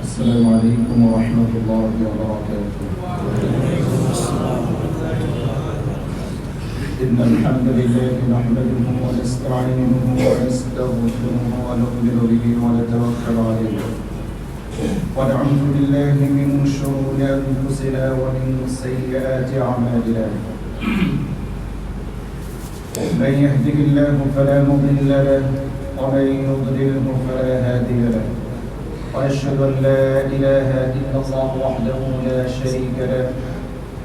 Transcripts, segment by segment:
السلام عليكم ورحمة الله وبركاته. إن الحمد لله نحمده ونستعينه ونستغفره ونؤمن به ونتوكل عليه ونعوذ بالله من شرور أنفسنا ومن سيئات أعمالنا. من يهده الله فلا مضل له ومن يضلله فلا هادي له. ونشهد أن لا إله إلا الله وحده لا شريك له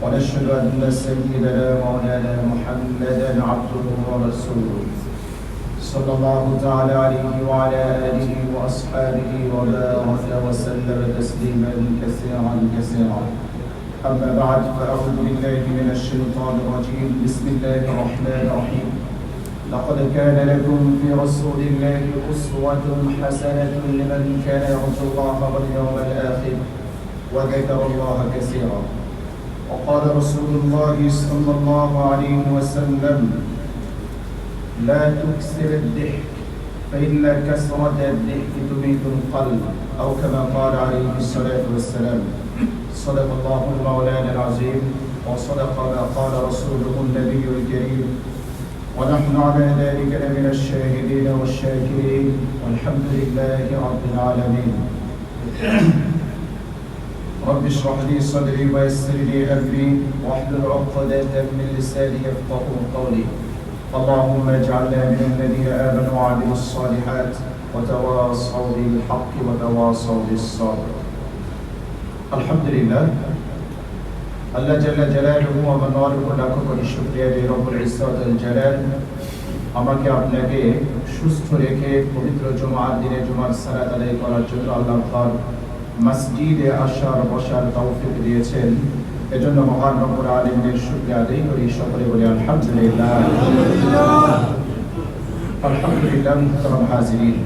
ونشهد أن سيدنا مولانا محمدا عبده ورسوله صلى الله تعالى عليه وعلى آله وأصحابه وبارك وسلم تسليما كثيرا كثيرا. أما بعد فأعوذ بالله من الشيطان الرجيم. بسم الله الرحمن الرحيم. لقد كان لكم في رسول الله أسوة حسنة لمن كان يرجو الله واليوم الآخر وذكر الله كثيرا. وقال رسول الله صلى الله عليه وسلم: لا تكثر الضحك فإن كثرة الضحك تميت القلب، أو كما قال عليه الصلاة والسلام. صدق الله مولانا العظيم وصدق ما قال رسوله النبي الكريم، ونحن على ذلك لمن الشاهدين والشاكرين، والحمد لله رب العالمين. رب اشرح لي صدري ويسر لي أمري واحلل عقدة من لساني يفقهوا قولي. اللهم اجعلنا من الذين آمنوا وعملوا الصالحات وتواصوا بالحق وتواصوا بالصبر. الحمد لله. আল্লাহ জাল্লা জালালুহু ওয়া মানাওয়ারুহু লাখো কোটি শুকরিয়া যে রব্বুল ইজ্জত ওয়াল জালাল আমাকে আপনাকে সুস্থ রেখে পবিত্র জুমার দিনে জুমার সালাত আদায় করার জন্য আল্লাহ পাক মসজিদে আসার বসার তৌফিক দিয়েছেন। এজন্য মহান রব্বুল আলামিনের শুকরিয়া আদায় করি। সকলে বলি আলহামদুলিল্লাহ। আলহামদুলিল্লাহ। মুহতারাম হাজিরিন,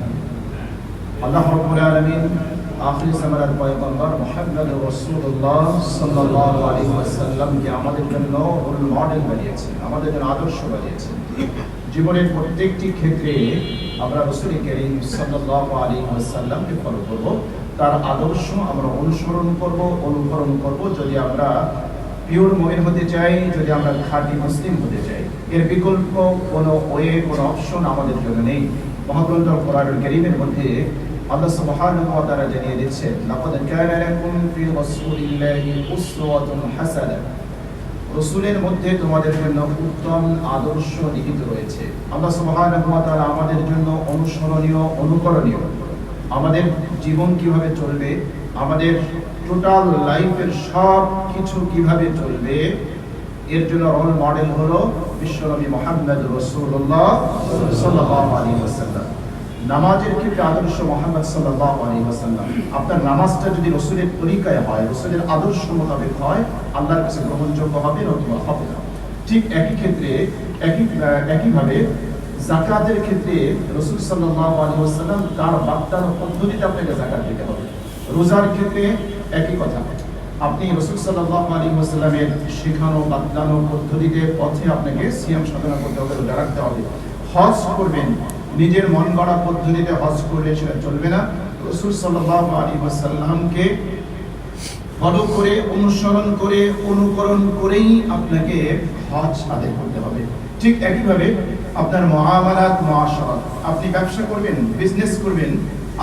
আল্লাহ রব্বুল আলামিন আখির জামানার পয়গম্বর মুহাম্মদ রাসূলুল্লাহ সাল্লাল্লাহু আলাইহি ওয়াসাল্লামকে আমাদের জন্য রোল মডেল বানিয়েছেন, আমাদের জন্য আদর্শ বানিয়েছেন। জীবনের প্রত্যেকটি ক্ষেত্রে আমরা রাসূল করিম সাল্লাল্লাহু আলাইহি ওয়াসাল্লামকে ফলো করব, তার আদর্শ আমরা অনুকরণ করব যদি আমরা পিওর মুমিন হতে চাই, যদি আমরা খাঁটি মুসলিম হতে চাই। এর বিকল্প কোনো অপশন আমাদের জন্য নেই। মহাগ্রন্থ কোরআনুল কারীমের মধ্যে আল্লাহ সুবহানাহু ওয়া তাআলা জানিয়ে দিচ্ছেন, লাকাদ কানা লাকুম ফি রাসূলিল্লাহি উসওয়াতুন হাসানাহ। রাসূলের মধ্যে তোমাদের জন্য উত্তম আদর্শ নিহিত রয়েছে। আল্লাহ সুবহানাহু ওয়া তাআলা আমাদের জন্য অনুসরণীয়, অনুকরণীয়, আমাদের জীবন কিভাবে চলবে, আমাদের টোটাল লাইফের সব কিছু কিভাবে চলবে, এর জন্য রোল মডেল হলো বিশ্বনবী মুহাম্মদ রাসূলুল্লাহ সাল্লাল্লাহু আলাইহি ওয়াসাল্লাম। নামাজের ক্ষেত্রে আদর্শ মুহাম্মদ সাল্লাল্লাহু আলাইহি ওয়াসাল্লাম। আপনার নামাজটা যদি রাসূলের তরিকায় হয়, রাসূলের আদর্শ মোতাবেক হয়, আল্লাহর কাছে গ্রহণযোগ্য হবে, নতুবা হবে না। ঠিক একই ক্ষেত্রে একইভাবে যাকাতের ক্ষেত্রে রাসূল সাল্লাল্লাহু আলাইহি ওয়াসাল্লাম তার বাক্তানো পদ্ধতিতে আপনাকে যাকাত দিতে হবে। রোজার ক্ষেত্রে একই কথা, আপনি রাসূল সাল্লাল্লাহু আলাইহি ওয়াসাল্লামের শেখানো বাক্তানো পদ্ধতিতে পথে আপনাকে সিয়াম সাধনা করতে হবে, রোজা রাখতে হবে। হজ করবেন, নিজের মন গড়া পদ্ধতিতে হজ করলে সেটা চলবে না। রাসূল সাল্লাল্লাহু আলাইহি ওয়াসাল্লামকে ফলো করে, অনুসরণ করে, অনুকরণ করেই আপনাকে হজ আদায় করতে হবে। ঠিক একইভাবে আপনার মুআমালাত, মুআশারাত, আপনি ব্যবসা করবেন, বিজনেস করবেন,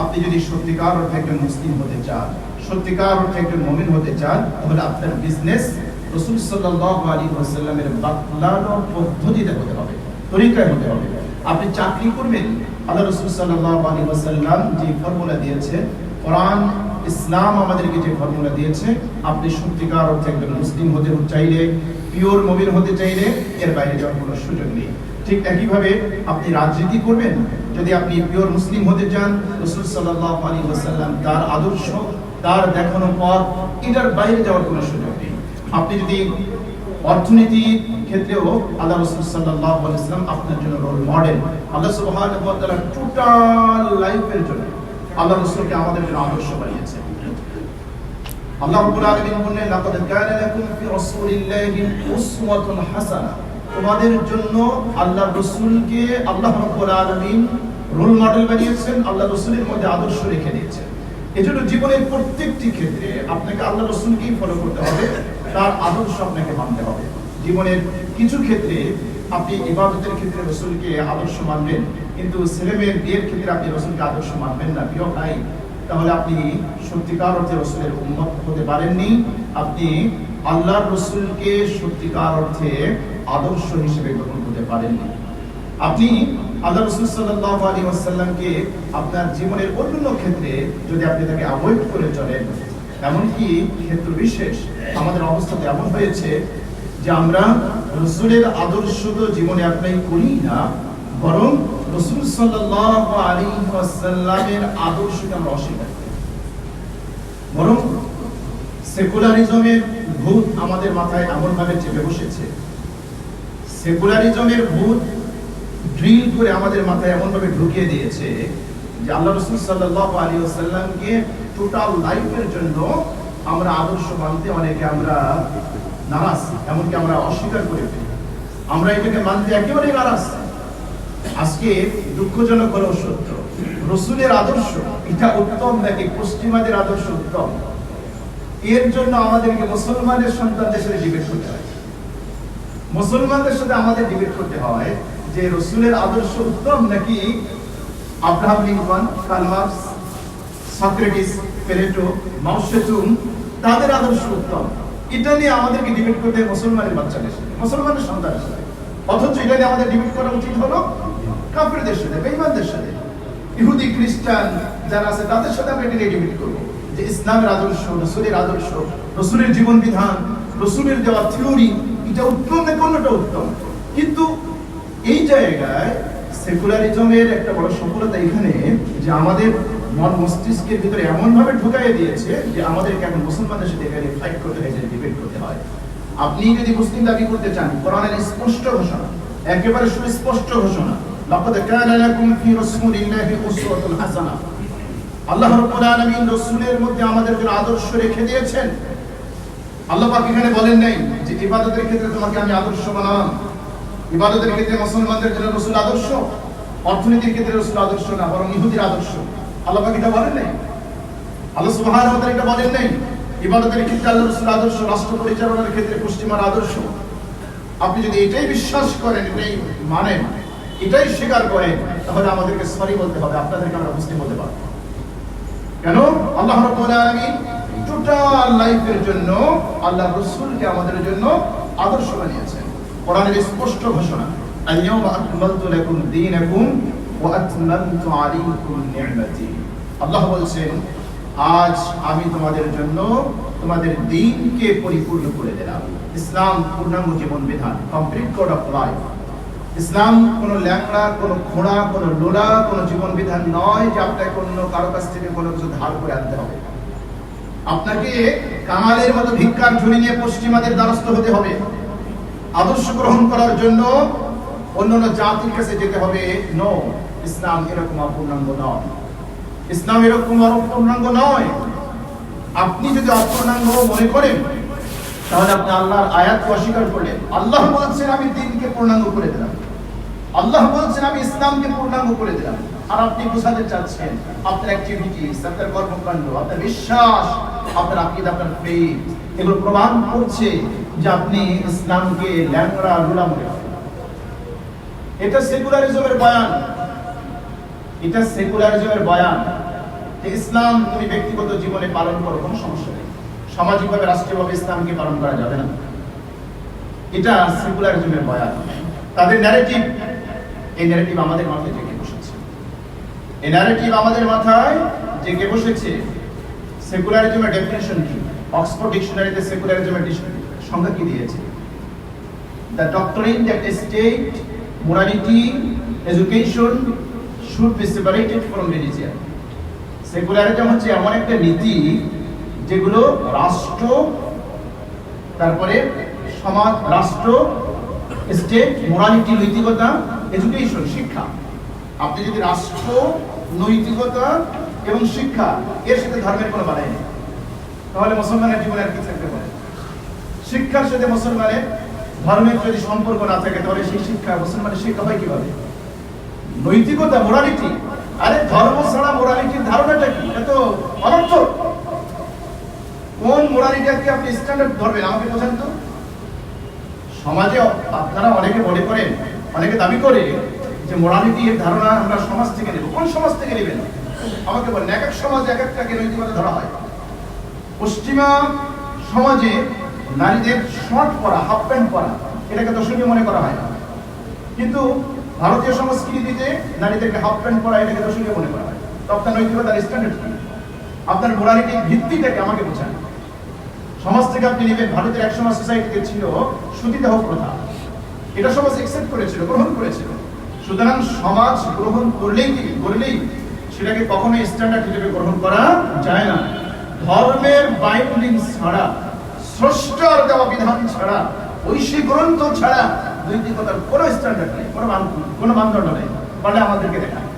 আপনি যদি সত্যিকার অর্থে একজন মুসলিম হতে চান, সত্যিকার অর্থে একজন মুমিন হতে চান, তাহলে আপনার বিজনেস রাসূল সাল্লাল্লাহু আলাইহি ওয়াসাল্লামের বাতলানো পদ্ধতিতে হতে হবে, তরিকায় হতে হবে। আপনি চাকরি করবেন, আল্লাহ রাসূল সাল্লাল্লাহু আলাইহি ওয়াসাল্লাম যে ফর্মুলা দিয়েছে, কোরআন ইসলাম আমাদেরকে যে ফর্মুলা দিয়েছে, আপনি সত্যিকার অর্থে একজন মুসলিম হতে চাইলে, পিওর মুমিন হতে চাইলে এর বাইরে যাওয়ার কোনো সুযোগ নেই। ঠিক একইভাবে আপনি রাজনীতি করবেন, যদি আপনি পিওর মুসলিম হতে চান, রাসূল সাল্লাল্লাহু আলাইহি ওয়াসাল্লাম তার আদর্শ, তার দেখানো পথ, এটার বাইরে যাওয়ার কোনো সুযোগ নেই। আপনি যদি অর্থনীতি ক্ষেত্রেও আল্লাহ রাসূল সাল্লাল্লাহু আলাইহি ওয়াসাল্লাম আপনার জন্য রোল মডেল। আল্লাহ সুবহানাহু ওয়া তাআলা টোটাল লাইফের জন্য আল্লাহ রাসূলকে আমাদের জন্য আদর্শ বানিয়েছেন। আল্লাহ রাব্বুল আলামিন বলেন, লাকাদ কানা লাকুম ফি রাসূলিল্লাহি উসওয়াতুন হাসানাহ। তোমাদের জন্য আল্লাহর রাসূলকে আল্লাহ রাব্বুল আলামিন রোল মডেল বানিয়েছেন, আল্লাহ রাসূলের মধ্যে আদর্শ রেখে দিয়েছেন। এজন্য জীবনের প্রত্যেকটি ক্ষেত্রে আপনাকে আল্লাহ রাসূলকেই ফলো করতে হবে, তার আদর্শ আপনাকে মানতে হবে। জীবনের কিছু ক্ষেত্রে আপনি ইবাদতের ক্ষেত্রে রাসূলকে আদর্শ মানবেন, কিন্তু ছেলেমেয়ের বিয়ের ক্ষেত্রে আপনি রাসূলকে আদর্শ মানবেন না, প্রিয় ভাই, তাহলে আপনি সত্যিকার অর্থে রাসূলের উম্মত হতে পারেননি। আপনি আল্লাহর রাসূলকে সত্যিকার অর্থে আদর্শ হিসেবে গ্রহণ করতে পারেননি। আপনি আল্লাহ রাসূল সাল্লাল্লাহু আলাইহি ওয়াসাল্লামকে আপনার জীবনের অন্যান্য ক্ষেত্রে যদি আপনি তাকে অ্যাভয়েড করে চলেন, এমনকি ক্ষেত্র বিশেষ আমাদের অবস্থাতে এমন হয়েছে যে আমরা রাসূলের আদর্শ তো জীবনে অ্যাপ্লাই করি না, বরং রাসূল সাল্লাল্লাহু আলাইহি ওয়াসাল্লামের আদর্শকে আমরা অস্বীকার করি। বরং সেকুলারিজমের ভূত আমাদের মাথায় এমনভাবে চেপে বসেছে, সেকুলারিজমের ভূত ড্রিল করে আমাদের মাথায় এমনভাবে ঢুকিয়ে দিয়েছে যে আল্লাহ রাসূল সাল্লাল্লাহু আলাইহি ওয়াসাল্লামকে টোটাল লাইফের জন্য আমরা আদর্শ মানতে অনেকে আমরা নারাজ, এমনকি আমরা অস্বীকার করে ফেলি, আমরা এটাকে মানতে একেবারেই নারাজ। আজকে দুঃখজনক হলেও সত্য, রাসূলের আদর্শ এটা উত্তম নাকি পশ্চিমাদের আদর্শ উত্তম, এর জন্য আমাদেরকে মুসলমানের সন্তানদের সাথে ডিবেট করতে হয়। মুসলমানদের সাথে আমাদের ডিবেট করতে হয় যে রাসূলের আদর্শ উত্তম নাকি Abraham Lincoln, Karl Marx, Socrates, Plato, মাও সেতুং তাদের আদর্শ উত্তম। এটা নিয়ে আমাদেরকে ডিবেট করতে হয় মুসলমানের বাচ্চাদের সাথে, মুসলমানের সন্তানের সাথে। অথচ এটা নিয়ে আমাদের ডিবেট করা উচিত হলো কাফিরদের সাথে, বেঈমানদের সাথে, ইহুদি খ্রিস্টান যারা আছে তাদের সাথে আমরা এটা নিয়ে ডিবেট করবো যে ইসলামের আদর্শ, রাসূলের আদর্শ, রাসূলের জীবন বিধান, রাসূলের দেওয়া থিওরি এটা উত্তম না কোনটা উত্তম। কিন্তু এই জায়গায় সেকুলারিজমের একটা বড় সফলতা এখানে যে আমাদের মন মস্তিষ্কের ভিতরে এমন ভাবে ঢুকাইয়ে দিয়েছে যে আমাদেরকে এখন মুসলমানদের সাথে এখানে ফাইট করতে হয়, ডিবেট করতে হয়। আপনি যদি মুসলিম দাবি করতে চান, কোরআনের স্পষ্ট ঘোষণা, একেবারে সুস্পষ্ট ঘোষণা, লাকাদ কানা লাকুম ফি রাসূলিল্লাহি উসওয়াতুন হাসানাহ, আল্লাহ রাব্বুল আলামিন রাসূলের মধ্যে আমাদের জন্য আদর্শ রেখে দিয়েছেন। আল্লাহ পাক এখানে বলেন নাই যে ইবাদতের ক্ষেত্রে তোমাকে আমি আদর্শ বানালাম, ইবাদতের ক্ষেত্রে মুসলমানদের জন্য রাসূল আদর্শ, অর্থনীতির ক্ষেত্রে রাসূল আদর্শ না, বরং ইহুদির আদর্শ। আল্লাহ পাক এটা বলেন নাই, আল্লাহ সুবহানাহু ওয়া তাআলা এটা বলেন নাই। ইবাদতের ক্ষেত্রে আল্লাহ রাসূল আদর্শ, রাষ্ট্র পরিচালনার ক্ষেত্রে পশ্চিমার আদর্শ। আপনি যদি এটাই বিশ্বাস করেন, এটাই মানেন, এটাই স্বীকার করেন, তাহলে আমাদেরকে সরি বলতে হবে, আপনাদেরকে আমরা মুসলিম বলতে পারবো। কেন? আল্লাহ রাব্বুল আলামিন টোটাল লাইফের জন্য আল্লাহ রাসূলকে আমাদের জন্য আদর্শ বানিয়েছেন। কোরআনের স্পষ্ট ঘোষণা, আল-ইয়াওমা আকমালতু লাকুম দীনাকুম ওয়া আতমামতু আলাইকুম নি'মাতি। আল্লাহ বলেন, আজ আমি তোমাদের জন্য তোমাদের দ্বীনকে পরিপূর্ণ করে দিলাম। ইসলাম পূর্ণাঙ্গ জীবন বিধান, কমপ্লিট কোড অফ লাইফ। ইসলাম কোনো ল্যাংড়া, কোনো খোঁড়া, কোনো লোলা কোনো জীবন বিধান নয় যে আপনাকে অন্য কারো কাছ থেকে কোনো কিছু ধার করে আনতে হবে, আপনাকে কামালের মতো ভিক্ষার ঝুলি নিয়ে পশ্চিমাদের দ্বারস্থ হতে হবে। আদর্শ গ্রহণ করার জন্য অন্যান্য জাতির কাছে যেতে হবে। নো, ইসলাম এরকম অপূর্ণাঙ্গ নয়, ইসলাম এরকম অপূর্ণাঙ্গ নয়। আপনি যদি অপূর্ণাঙ্গ মনে করেন তাহলে আপনি আল্লাহর আয়াতকে অস্বীকার করলেন। আল্লাহ বলছেন আমি দ্বীনকে পূর্ণাঙ্গ করে দিলাম, আল্লাহ বলছেন আমি ইসলামকে পূর্ণাঙ্গ করে দিলাম, আর আপনি বোঝাতে চাচ্ছেন আপনার অ্যাক্টিভিটিস, আপনার কর্মকাণ্ড, আপনার বিশ্বাস, আপনার আকীদা, আপনার ফেথ এগুলো প্রমাণ করছে যে আপনি ইসলামকে ল্যাংড়া লোলা মনে করেন। এটা সেকুলারিজমের বয়ান, এটা সেকুলারিজমের বয়ান যে ইসলাম তুমি ব্যক্তিগত জীবনে পালন করো, কোনো সমস্যা নেই, সামাজিকভাবে রাষ্ট্রীয়ভাবে ইসলামকে পালন করা যাবে না, এটা সেকুলারিজমের বয়ান। তাদের ন্যারেটিভ, এই ন্যারেটিভ আমাদের মাথায় জেগে বসেছে, এই ন্যারেটিভ আমাদের মাথায় জেগে বসেছে। সেকুলারিজমের ডেফিনিশন কি? অক্সফোর্ড ডিকশনারিতে সেকুলারিজমের সংজ্ঞা কি দিয়েছে? The ডক্টরিন that state morality, education should be separated from religion. Secularism হচ্ছে এমন একটা নীতি যেগুলো রাষ্ট্র, তারপরে সমাজ, রাষ্ট্র, স্টেট, মোরালিটি, নৈতিকতা, এডুকেশন, শিক্ষা। আপনি যদি রাষ্ট্র, নৈতিকতা এবং শিক্ষা এর সাথে ধর্মের কোনো বাধা নেই, তাহলে মুসলমানের জীবনে আর কি থাকতে পারে? শিক্ষার সাথে মুসলমানের ধর্মের যদি সম্পর্ক না থাকে তাহলে সেই শিক্ষা মুসলমানের শিক্ষা হয় কিভাবে? নৈতিকতা, মোরালিটি। আরে ধর্ম ছাড়া মোরালিটির ধারণাটা কি? এটা তো অনর্থক। কোন মোরালিটিকে আপনি স্ট্যান্ডার্ড ধরবেন আমাকে বোঝান তো। সমাজে আপনারা অনেকে মনে করেন, অনেকে দাবি করে যে মোরালিটির ধারণা আমরা সমাজ থেকে নেব। কোন সমাজ থেকে নেবেন আমাকে বলেন। এক এক সমাজে এক একটাকে নৈতিকতা ধরা হয়। পশ্চিমা সমাজে নারীদের শর্ট পরা, হাফ প্যান্ট পরা এটাকে দর্শনীয় মনে করা হয় না, কিন্তু ভারতীয় সংস্কৃতিতে নারীদেরকে হাফ প্যান্ট পরা এটাকে দর্শনীয় মনে করা হয়। তো আপনার নৈতিকতার স্ট্যান্ডার্ড কি? আপনার মোরালিটির ভিত্তিটাকে আমাকে বোঝান। সমাজ থেকে আপনি নেবেন, ভারতের এক সমাজ সোসাইটিতে ছিল সতীদাহ প্রথা, এটা সমাজ অ্যাকসেপ্ট করেছিল, গ্রহণ করেছিল। সুতরাং সমাজ গ্রহণ করলেই সেটাকে কখনোই স্ট্যান্ডার্ড হিসেবে গ্রহণ করা যায় না। ধর্মের বাইন্ডিং ছাড়া, স্রষ্টার দেওয়া বিধান ছাড়া, ঐশী গ্রন্থ ছাড়া নৈতিকতার কোনো স্ট্যান্ডার্ড নেই, কোনো মানদণ্ড নেই। বলে আমাদেরকে দেখায়।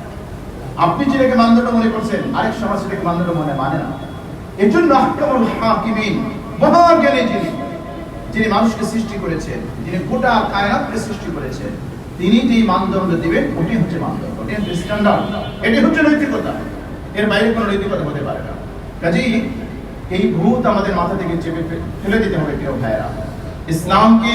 আপনি যেটাকে মানদণ্ড মনে করছেন, আরেক সমাজ সেটাকে মানদণ্ড মানে না। এর জন্য আহকামুল হাকিমিন, মহাজ্ঞানী যিনি মানুষকে সৃষ্টি করেছেন, যিনি গোটা কায়নাতকে সৃষ্টি করেছেন, তিনি যে মানদণ্ড দিবেন ওটি হচ্ছে মানদণ্ড, ওটি হচ্ছে স্ট্যান্ডার্ড, এটি হচ্ছে নৈতিকতা। এর বাইরে কোনো নৈতিকতা হতে পারে না। কাজেই এই ভূত আমাদের মাথা থেকে চেপে ফেলে দিতে হবে প্রিয় ভাইয়েরা। ইসলামকে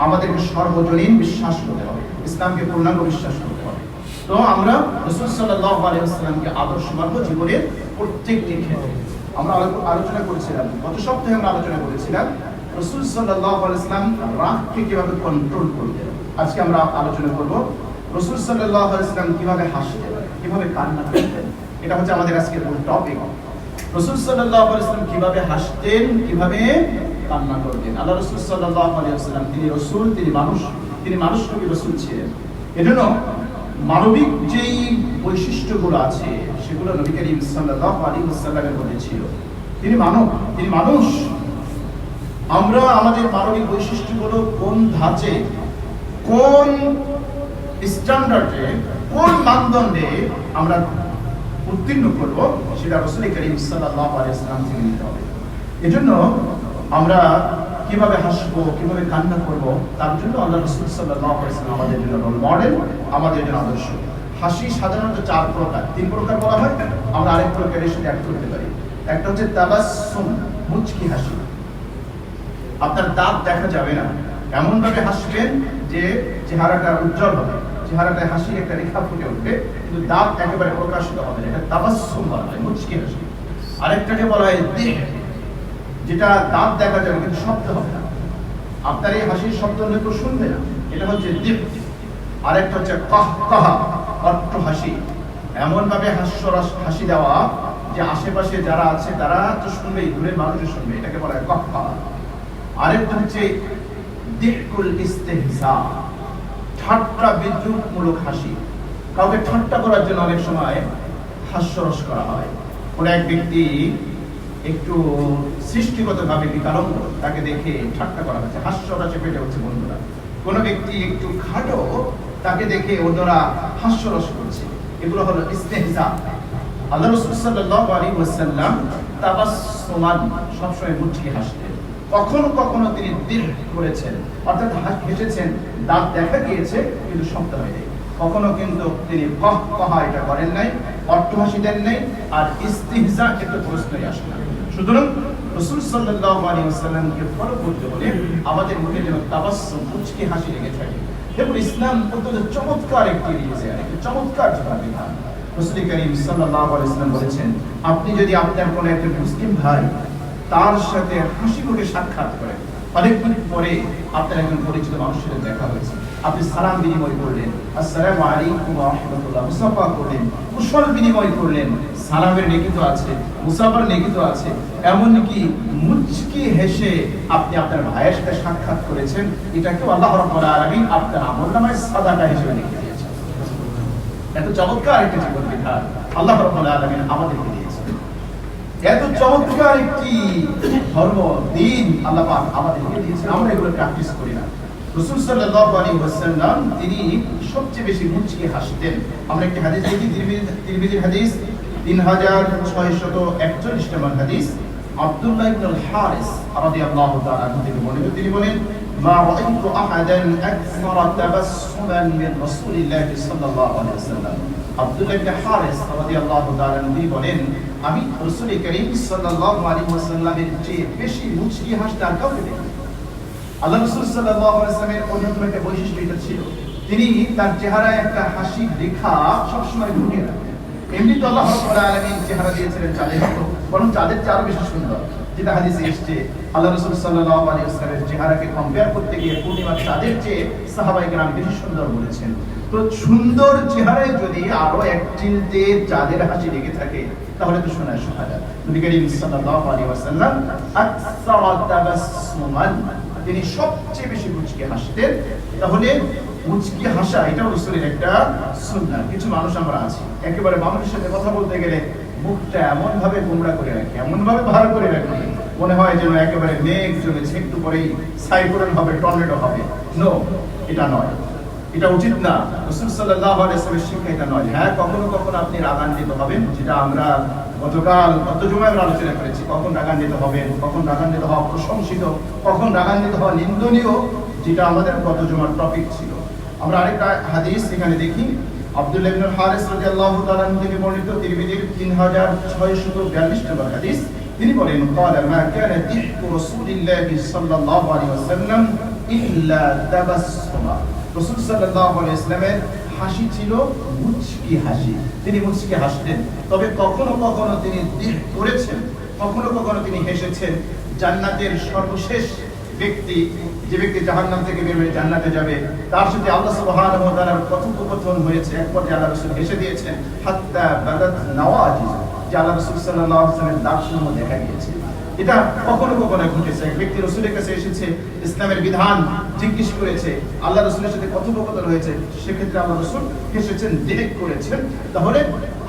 আমাদেরকে সর্বজনীন বিশ্বাস করতে হবে, ইসলামকে পূর্ণাঙ্গ বিশ্বাস করতে হবে। তো আমরা রাসূল সাল্লাল্লাহু আলাইহি ওয়াসাল্লামকে আদর্শ মানব জীবনের প্রত্যেকটি ক্ষেত্রে। আমরা আলোচনা করেছিলাম, গত সপ্তাহে আমরা আলোচনা করেছিলাম রাসূল সাল্লাল্লাহু আলাইহি ওয়াসাল্লাম রাগকে কিভাবে কন্ট্রোল করতেন। আজকে আমরা আলোচনা করব রাসূল সাল্লাল্লাহু আলাইহি ওয়াসাল্লাম কিভাবে হাসতেন, কিভাবে কান্না করতেন। এটা হচ্ছে আমাদের আজকের মূল টপিক। রাসূল সাল্লাল্লাহু আলাইহি ওয়াসাল্লাম কিভাবে হাসতেন, কিভাবে কান্না করতেন। আল্লাহ রাসূল সাল্লাল্লাহু আলাইহি ওয়াসাল্লাম তিনি রাসূল, তিনি মানুষ নবী রাসূল ছিলেন। এজন্য মানবিক যেই বৈশিষ্ট্যগুলো আছে সেগুলো নবী করিম সাল্লাল্লাহু আলাইহি ওয়াসাল্লামের মধ্যে ছিল। তিনি মানব, তিনি মানুষ। আমরা আমাদের মানবিক বৈশিষ্ট্যগুলো কোন ধাঁচে, কোন স্ট্যান্ডার্ডে, কোন মানদণ্ডে আমরা উত্তীর্ণ করব সেটা রাসূল করিম সাল্লাল্লাহু আলাইহি ওয়াসাল্লাম থেকে নিতে হবে। এজন্য আমরা কিভাবে হাসবো, কিভাবে কান্না করব, তার জন্য আল্লাহ রাসূল সাল্লাল্লাহু আলাইহি ওয়াসাল্লাম আমাদের জন্য রোল মডেল, আমাদের জন্য আদর্শ। হাসি সাধারণত 4 প্রকার, 3 প্রকার বলা হয়, আমরা আরেক প্রকারের সাথে অ্যাড করতে পারি। একটা হচ্ছে তাবাসসুম, মুচকি হাসি। আপনার দাঁত দেখা যাবে না, এমন ভাবে হাসবেন যে চেহারাটা উজ্জ্বল হবে, চেহারাটায় হাসির একটা রেখা ফুটে উঠবে, কিন্তু দাঁত একেবারে প্রকাশিত হবে না। এটা তাবাসসুম বলা হয়, মুচকি হাসি। আরেকটাকে বলা হয় দিহ, যেটা দাঁত দেখা যাবে কিন্তু শব্দ হবে না, আপনার এই হাসির শব্দ কেউ শুনবে না, এটা হচ্ছে দিহ। আরেকটা হচ্ছে কাহকাহা, অট্ট হাসি, এমন ভাবে হাস্যরস হাসি দেওয়া যে আশেপাশে যারা আছে তারা তো শুনবেই, দূরের মানুষও শুনবে, এটাকে বলা হয় কাহকাহা। আরেকটা হচ্ছে দিহকুল ইস্তিহজা, ঠাট্টা বিদ্রুপমূলক হাসি। কাউকে ঠাট্টা করার জন্য অনেক সময় হাস্যরস করা হয়। কোন এক ব্যক্তি একটু সৃষ্টিগতভাবে বিকলাঙ্গ, তাকে দেখে ঠাট্টা করা হচ্ছে, হাস্যরসে পেটে হচ্ছে বন্ধুরা। কোন ব্যক্তি একটু খাটো, তাকে দেখে অন্যরা হাস্যরস করছে, এগুলো হলো ইস্তিহজা। আল্লাহ রাসূল সাল্লাল্লাহু আলাইহি ওয়াসাল্লাম তাবাসসুমান, সবসময় মুচকি হাসতেন। কখনো কখনো তিনি দিল করেছেন, অর্থাৎ হেসেছেন, দাঁত দেখা গিয়েছে কিন্তু শব্দ হয়নি। কখনো কিন্তু তিনি কাহকাহা এটা করেন নাই, অট্টহাসি দেন নাই, আর ইস্তিহজা এটা প্রশ্নই আসে না। সুতরাং রাসূল সাল্লাল্লাহু আলাইহি ওয়াসাল্লামকে ফলো করতে হলে আমাদের মুখে যেন তাবাসসুম, মুচকি হাসি লেগে থাকে। এবং ইসলাম অত্যন্ত চমৎকার একটি রিলিজিয়ন, একটি চমৎকার জীবনবিধান। রাসূল করিম সাল্লাল্লাহু আলাইহি ওয়াসাল্লাম বলেছেন, আপনি যদি আপনার কোনো একটা মুসলিম ভাই তার সাথে হাসি মুখে সাক্ষাৎ করেন, অনেকদিন পরে আপনার একজন পরিচিত মানুষের সাথে দেখা হয়েছে, আপনি সালাম বিনিময় করলেন, আসসালামু আলাইকুম ওয়া রাহমাতুল্লাহ, মুসাফা করলেন, কুশল বিনিময় করলেন, সালামের নেকি তো আছে, মুসাফার নেকি তো আছে, এমনকি মুচকি হেসে আপনি আপনার ভাইয়ের সাথে সাক্ষাৎ করেছেন, এটাকেও আল্লাহ রাব্বুল আলামিন আপনার আমলনামায় সাদাকা হিসেবে লিখে দিয়েছেন। এত চমৎকার একটা জীবন বিধান আল্লাহ রাব্বুল আলামিন আমাদেরকে দিয়েছেন। এত চমৎকার একটি ধর্ম দিন আল্লাহ পাক আমাদেরকে দিয়েছেন, আমরা এগুলো প্র্যাকটিস করি না। রাসূল সাল্লাল্লাহু আলাইহি ওয়াসাল্লাম তিনি সবচেয়ে বেশি মুচকি হাসতেন। আমরা একটি হাদিস দেখি, তিরমিজির হাদিস 3641 নম্বর হাদিস। আব্দুল্লাহ ইবনে আল হারিস রাদিয়াল্লাহু তাআলা থেকে বর্ণিত, তিনি বলেন, মা রাআইতু আহাদান আকসারা তাবাসসুমান মিন রাসূলিল্লাহি সাল্লাল্লাহু আলাইহি ওয়াসাল্লাম। আব্দুল্লাহ ইবনে হারিস রাদিয়াল্লাহু তাআলা তিনি বলেন, আমি রাসূল করিম সাল্লাল্লাহু আলাইহি ওয়াসাল্লামের চেয়ে বেশি মুচকি হাসতে আর কাউকে দেখিনি। আল্লাহ রাসূল সাল্লাল্লাহু আলাইহি ওয়াসাল্লামের অন্যতম একটা বৈশিষ্ট্য এটা ছিল, তিনি তার চেহারায় একটা হাসির রেখা সবসময় ফুটিয়ে রাখতেন। এমনি তো আল্লাহ রাব্বুল আলামিন চেহারা দিয়েছিলেন চাঁদের মতো, বরং চাঁদের চেয়ে আরো বেশি সুন্দর। যেটা হাদিসে এসেছে, আল্লাহ রাসূল সাল্লাল্লাহু আলাইহি ওয়াসাল্লামের চেহারাকে কম্পেয়ার করতে গিয়ে পূর্ণিমার চাঁদের চেয়ে সাহাবায়ে কেরাম বেশি সুন্দর বলেছেন। তো সুন্দর চেহারায় যদি আরো এক চিলতে চাঁদের হাসি লেগে থাকে তাহলে তো শোনা শোনা। নবী করিম সাল্লাল্লাহু আলাইহি ওয়াসাল্লাম আকসারা তাবাসসুমান, তিনি সবচেয়ে বেশি মুচকি হাসতেন। তাহলে মুচকি হাসা এটাও রাসূলের একটা সুন্নাহ। কিছু মানুষ আমরা আছি একেবারে মানুষের সাথে কথা বলতে গেলে মুখটা এমন ভাবে গোমড়া করে রাখে, এমন ভাবে ভার করে রাখে, মনে হয় যেন একেবারে মেঘ জমেছে, একটু পরেই সাইক্লোন হবে, টর্নেডো হবে। নো, এটা নয়, এটা উচিত না। রাসূল সাল্লাল্লাহু আলাইহি ওয়াসাল্লামের শিক্ষা এটা নয়। হ্যাঁ, কখনো কখনো আপনি রাগান্বিত হবেন, যেটা আমরা গত জুমায় আমরা আলোচনা করেছি। কখন রাগান্বিত হবেন, কখন রাগান্বিত হওয়া প্রশংসিত, কখন রাগান্বিত হওয়া নিন্দনীয়, যেটা আমাদের গত জুমার টপিক ছিল। আমরা আরেকটা হাদিস এখানে দেখি, আব্দুল্লাহ ইবনে হারিস রাদিয়াল্লাহু তাআলা থেকে বর্ণিত, তিরমিজির 3642 নম্বর হাদিস। তিনি বলেন, قال ما كان ضحك رسول الله صلى الله عليه وسلم الا تبسما। রাসূল সাল্লাল্লাহু আলাইহি ওয়াসাল্লামের হাসি ছিল মুচকি হাসি, তিনি মুচকি হাসতেন। তবে কখনো কখনো তিনি দিহ করেছেন, কখনো কখনো তিনি হেসেছেন। জান্নাতের সর্বশেষ ব্যক্তি, যে ব্যক্তি জাহান্নাম থেকে বের হয়ে জান্নাতে যাবে, তার সাথে আল্লাহ সুবহানাহু ওয়া তাআলার কথোপকথন হয়েছে। এক পর্যায়ে আল্লাহ রাসূল হেসে দিয়েছেন, হাত্তা বাদাত নাওয়াজিজ, যে আল্লাহ রাসূল সাল্লাল্লাহু আলাইহি ওয়াসাল্লামের দাঁতসমূহ দেখা গিয়েছে। এটা কখনো কখনো ঘটেছে। এক ব্যক্তি রাসূলের কাছে এসেছে, ইসলামের বিধান জিজ্ঞেস করেছে, আল্লাহ রাসূলের সাথে কথোপকথন হয়েছে, সেক্ষেত্রে আল্লাহ রাসূল হেসেছেন, দিহ করেছেন। তাহলে